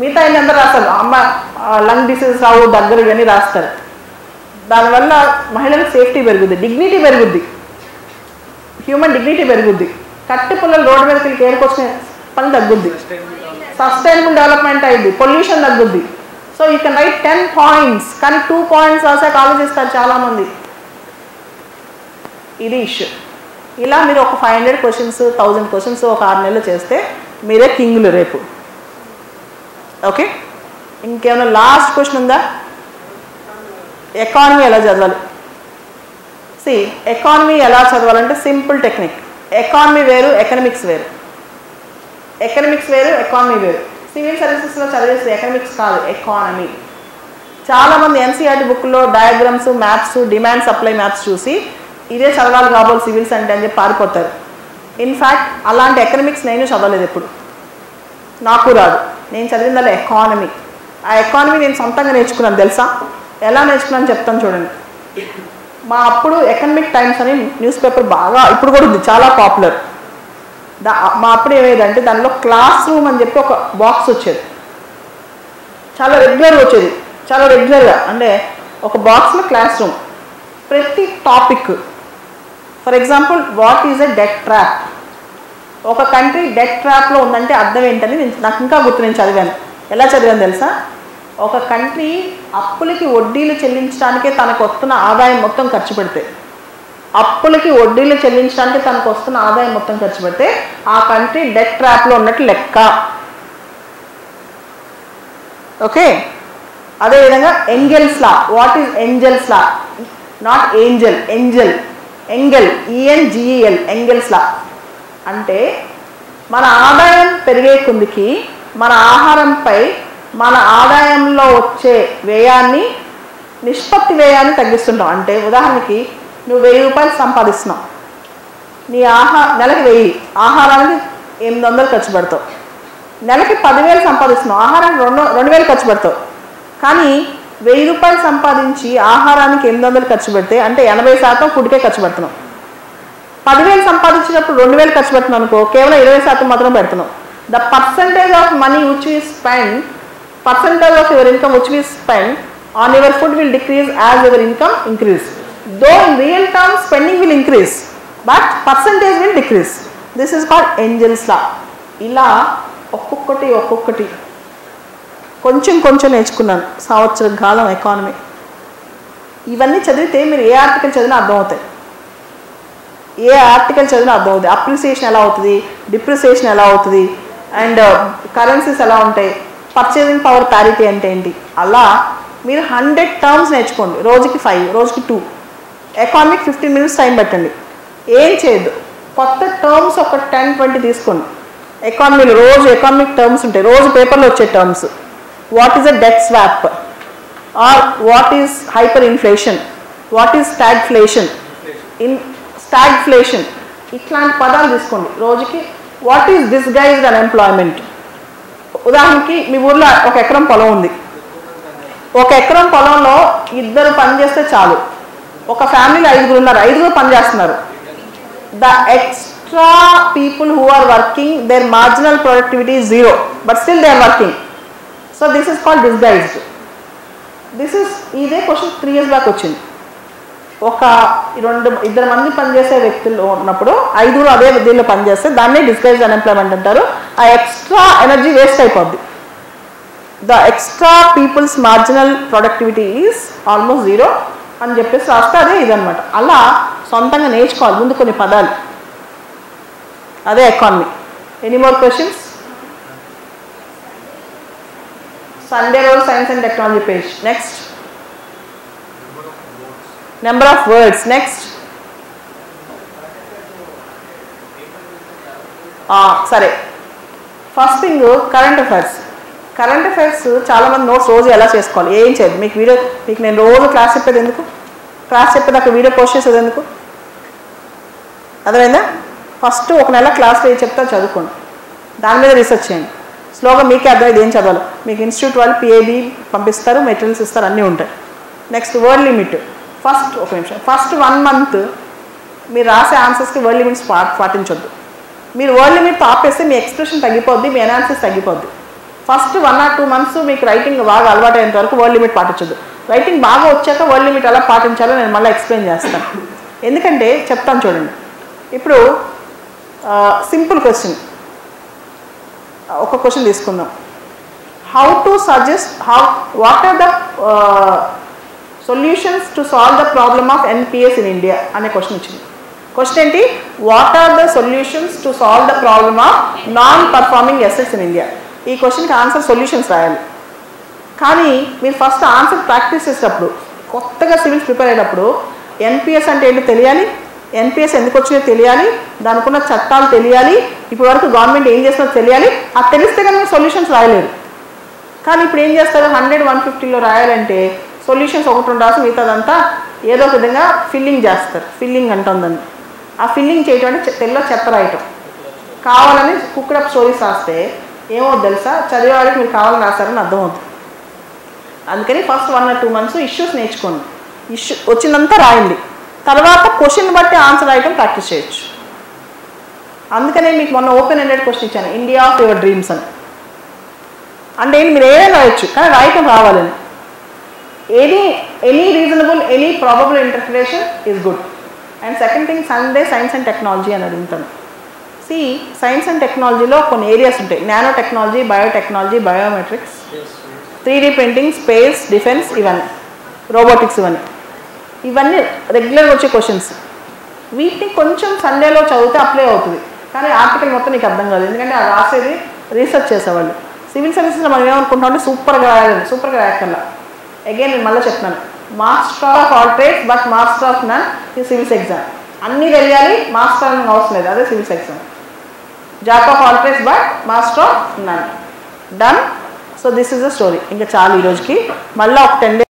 మిగతా అందరూ రాస్తారు. అమ్మ లంగ్ డిసీజ్ రావు, దగ్గర ఇవన్నీ రాస్తారు. దానివల్ల మహిళలకు సేఫ్టీ పెరుగుద్ది, డిగ్నిటీ పెరుగుద్ది, హ్యూమన్ డిగ్నిటీ పెరుగుద్ది. కట్టి పుల్లలు రోడ్డు మీదకి వెళ్ళి ఏరుకొచ్చిన పని తగ్గుద్ది, సస్టైనబుల్ డెవలప్మెంట్ అయింది, పొల్యూషన్ తగ్గుద్ది. So you can write 10 points, కానీ 2 పాయింట్స్ రాసాక ఆలోచిస్తారు చాలామంది. ఇది ఇష్యూ. ఇలా మీరు ఒక 500 క్వశ్చన్స్ 1000 క్వశ్చన్స్ ఒక 6 నెలలు చేస్తే మీరే కింగులు రేపు. ఓకే, ఇంకేమైనా లాస్ట్ క్వశ్చన్ ఉందా? ఎకానమీ ఎలా చదవాలి? ఎకానమీ ఎలా చదవాలంటే సింపుల్ టెక్నిక్. ఎకానమీ వేరు, ఎకనమిక్స్ వేరు. ఎకనమిక్స్ వేరు, ఎకానమీ వేరు. సివిల్ సర్వీసెస్లో చదివేసి ఎకనమిక్స్ కాదు, ఎకానమీ. చాలామంది ఎన్సీఆర్టీ బుక్లో diagrams, maps, demand supply maps చూసి ఇదే చదవాలి కాబోలు సివిల్స్ అంటే అని చెప్పి పారిపోతారు. ఇన్ఫ్యాక్ట్ అలాంటి ఎకనమిక్స్ నేను చదవలేదు ఎప్పుడు, నాకు రాదు. నేను చదివిందల్లా ఎకానమీ. ఆ ఎకానమీ నేను సొంతంగా నేర్చుకున్నాను. తెలుసా ఎలా నేర్చుకున్నాను చెప్తాను చూడండి. మా అప్పుడు ఎకనమిక్ టైమ్స్ అని న్యూస్ పేపర్ బాగా, ఇప్పుడు కూడా ఉంది, చాలా పాపులర్. మా అప్పుడు ఏమేదంటే దానిలో క్లాస్ రూమ్ అని చెప్పి ఒక బాక్స్ వచ్చేది, చాలా రెగ్యులర్గా వచ్చేది, చాలా రెగ్యులర్గా. అంటే ఒక బాక్స్లో క్లాస్ రూమ్, ప్రతి topic. For example, what is a debt trap? ఒక కంట్రీ డెట్ ట్రాప్లో ఉందంటే అర్థం ఏంటని నాకు ఇంకా గుర్తు. నేను చదివాను. ఎలా చదివాను తెలుసా? ఒక కంట్రీ అప్పులకి వడ్డీలు చెల్లించడానికే తనకు వస్తున్న ఆదాయం మొత్తం ఖర్చు పెడితే, అప్పులకి వడ్డీలు చెల్లించడానికి తనకు వస్తున్న ఆదాయం మొత్తం ఖర్చు పెడితే ఆ కంట్రీ డెట్ ట్రాప్లో ఉన్నట్టు లెక్క. ఓకే, అదేవిధంగా Engel's law. What is Engel's law? Not angel, Engel, ENGEL, Engel's law. అంటే మన ఆదాయం పెరిగే కొద్దికి మన ఆహారంపై మన ఆదాయంలో వచ్చే వ్యయాన్ని, నిష్పత్తి వ్యయాన్ని తగ్గిస్తుంటాం. అంటే ఉదాహరణకి నువ్వు 1000 రూపాయలు సంపాదిస్తున్నావు, నీ నెలకి 1000, ఆహారానికి 800 ఖర్చు పెడతావు. నెలకి 10,000 సంపాదిస్తున్నావు, ఆహారానికి 2000 ఖర్చు పెడతావు. కానీ 1000 రూపాయలు సంపాదించి ఆహారానికి 800 ఖర్చు పెడితే అంటే 80% ఫుడ్కే ఖర్చు పెడుతున్నావు. 10,000 సంపాదించినప్పుడు 2000 ఖర్చు పెడుతున్నావు అనుకో, కేవలం 20% మాత్రం పెడుతున్నావు. The percentage of money which we spend, percentage of your income which we spend on your food will decrease as your income increase. Though in real terms spending will increase, but percentage will decrease. This is called Engel's law. ఇలా ఒక్కొక్కటి కొంచెం నేర్చుకున్నాను సంవత్సర కాలం ఎకానమీ. ఇవన్నీ చదివితే మీరు ఏ ఆర్టికల్ చదివినా అర్థమవుతాయి, అప్రిసియేషన్ ఎలా అవుతుంది, డిప్రిసియేషన్ ఎలా అవుతుంది, అండ్ కరెన్సీస్ ఎలా ఉంటాయి, పర్చేసింగ్ పవర్ ప్యారిటీ అంటే ఏంటి. అలా మీరు 100 టర్మ్స్ నేర్చుకోండి. రోజుకి 5, రోజుకి 2. ఎకానమిక్ 15 మినిట్స్ టైం పెట్టండి. ఏం చేయొద్దు, కొత్త టర్మ్స్ ఒక 10-20 తీసుకోండి. ఎకానమీలో రోజు ఎకానమిక్ టర్మ్స్ ఉంటాయి, రోజు పేపర్లో వచ్చే terms. What is a debt swap, or what is hyper inflation, what is stagflation, ఇట్లాంటి పదాలు తీసుకోండి రోజుకి. వాట్ ఈజ్ డిస్గైజ్డ్ అన్ఎంప్లాయ్మెంట్, ఉదాహరణకి మీ ఊర్లో 1 ఎకరం పొలం ఉంది. 1 ఎకరం పొలంలో 2 పని చేస్తే చాలు. ఒక ఫ్యామిలీలో 5 ఉన్నారు, 5 పని చేస్తున్నారు. The extra people who are working there marginal productivity is 0, but still they are working. So this is called disguised. ఇదే క్వశ్చన్ 3 years బ్యాక్ వచ్చింది. 2 మంది పనిచేసే వ్యక్తులు ఉన్నప్పుడు 5 అదే దీనిలో పనిచేస్తే దాన్నే డిస్గైజ్డ్ అన్ఎంప్లాయ్మెంట్ అంటారు. ఆ ఎక్స్ట్రా ఎనర్జీ వేస్ట్ అయిపోద్ది. The extra peoples marginal productivity is almost 0 అని చెప్పేసి రాస్తే అదే ఇదనమాట. అలా సొంతంగా నేర్చుకోవాలి ముందు కొన్ని పదాలు. అదే economy. Any more questions? Sunday రోజు science and technology page. Next number of words. Next సరే, first thing current affairs. Current affairs చాలామంది నోట్స్ రోజు ఎలా చేసుకోవాలి, ఏం చేయదు. మీకు నేను రోజు క్లాస్ చెప్పేది ఎందుకు? క్లాస్ చెప్పేది అక్కడ వీడియో పోస్ట్ చేసేది ఎందుకు? అర్థమైందా? ఫస్ట్ 1 నెల క్లాస్లో ఏం చెప్తా చదువుకోండి, దాని మీద రీసెర్చ్ చేయండి. స్లోగా మీకే అర్థమైంది ఏం చదవాలి. మీకు ఇన్స్టిట్యూట్ వాళ్ళు పిఏబి పంపిస్తారు, మెటీరియల్స్ ఇస్తారు, అన్నీ ఉంటాయి. Next word limit. First 1 month మీరు రాసే ఆన్సర్స్కి వర్డ్ లిమిట్స్ పాటించొద్దు. మీరు వర్డ్ లిమిట్ ఆపేస్తే మీ ఎక్స్ప్రెషన్ తగ్గిపోద్ది, మీ అనాలిసిస్ తగ్గిపోద్ది. ఫస్ట్ 1 or 2 months మీకు రైటింగ్ బాగా అలవాటు అయ్యేంత వరకు వర్డ్ లిమిట్ పాటించొద్దు. రైటింగ్ బాగా వచ్చాక వర్డ్ లిమిట్ ఎలా పాటించాలో నేను మళ్ళీ ఎక్స్ప్లెయిన్ చేస్తాను. ఎందుకంటే చెప్తాను చూడండి. ఇప్పుడు సింపుల్ క్వశ్చన్, ఒక క్వశ్చన్ తీసుకుందాం. What are the solutions to solve the problem of NPS in India అనే క్వశ్చన్ వచ్చింది. క్వశ్చన్ ఏంటి? What are the solutions to solve the problem of non performing assets in India. ఈ క్వశ్చన్కి ఆన్సర్ సొల్యూషన్స్ రాయాలి. కానీ మీరు ఫస్ట్ ఆన్సర్ ప్రాక్టీస్ చేసేటప్పుడు, కొత్తగా సివిల్స్ ప్రిపేర్ అయ్యేటప్పుడు ఎన్పిఎస్ అంటే ఏంటో తెలియాలి, ఎన్పిఎస్ ఎందుకు వచ్చిందో తెలియాలి, దానికి ఉన్న చట్టాలు తెలియాలి, ఇప్పటి వరకు గవర్నమెంట్ ఏం చేస్తుందో తెలియాలి. అది తెలిస్తే కానీ మీరు సొల్యూషన్స్ రాయలేరు. కానీ ఇప్పుడు ఏం చేస్తారు, 100-150లో రాయాలంటే సొల్యూషన్స్ 1-2 రాసి మిగతాదంతా ఏదో ఒక విధంగా ఫిల్లింగ్ చేస్తారు. ఫిల్లింగ్ అంటుందని. ఆ ఫిల్లింగ్ చేయటం అంటే తెల్ల చెత్త రాయటం. కావాలని కుక్డప్ స్టోరీస్ రాస్తే ఏమవుతుంది తెలుసా, చదివేవాడికి మీరు కావాలని రాస్తారని అర్థమవుతుంది. అందుకని ఫస్ట్ 1 or 2 months ఇష్యూస్ నేర్చుకోండి. ఇష్యూ వచ్చిందంతా రాయండి. తర్వాత క్వశ్చన్ బట్టి ఆన్సర్ రాయటం ప్రాక్టీస్ చేయొచ్చు. అందుకనే మీకు మొన్న ఓపెన్ ఎండెడ్ క్వశ్చన్ ఇచ్చాను, ఇండియా ఆఫ్ యువర్ డ్రీమ్స్ అని. అంటే మీరు ఏదైనా రాయొచ్చు, కానీ రాయటం రావాలని. Any reasonable, any probable interpretation is good. And second thing, Sunday science and technology అని అడుగుతాను. సైన్స్ అండ్ టెక్నాలజీలో కొన్ని ఏరియాస్ ఉంటాయి. Nano technology, biotechnology, biometrics, 3D printing, space, defence, ఇవన్నీ రోబోటిక్స్, ఇవన్నీ రెగ్యులర్గా వచ్చే క్వశ్చన్స్. వీటిని కొంచెం సండేలో చదివితే అప్లై అవుతుంది. కానీ ఆర్టికల్ మొత్తం నీకు అర్థం కాదు, ఎందుకంటే అది రాసేది రీసెర్చ్ చేసేవాళ్ళు. సివిల్ సర్వీసెస్లో మనం ఏమనుకుంటాం అంటే సూపర్గా రాయాలని. సూపర్గా రాయక్కర్లా. అగైన్ నేను మళ్ళీ చెప్తున్నాను, master of all trades but master of none ఈ సివిల్స్ ఎగ్జామ్. అన్నీ తెలియాలి, మాస్టర్ అని అవసరం లేదు, అదే civils exam. Jack of all trades but master of none. Done. So this is the story. ఇంకా చాలు ఈరోజుకి. మళ్ళీ ఒక 10 days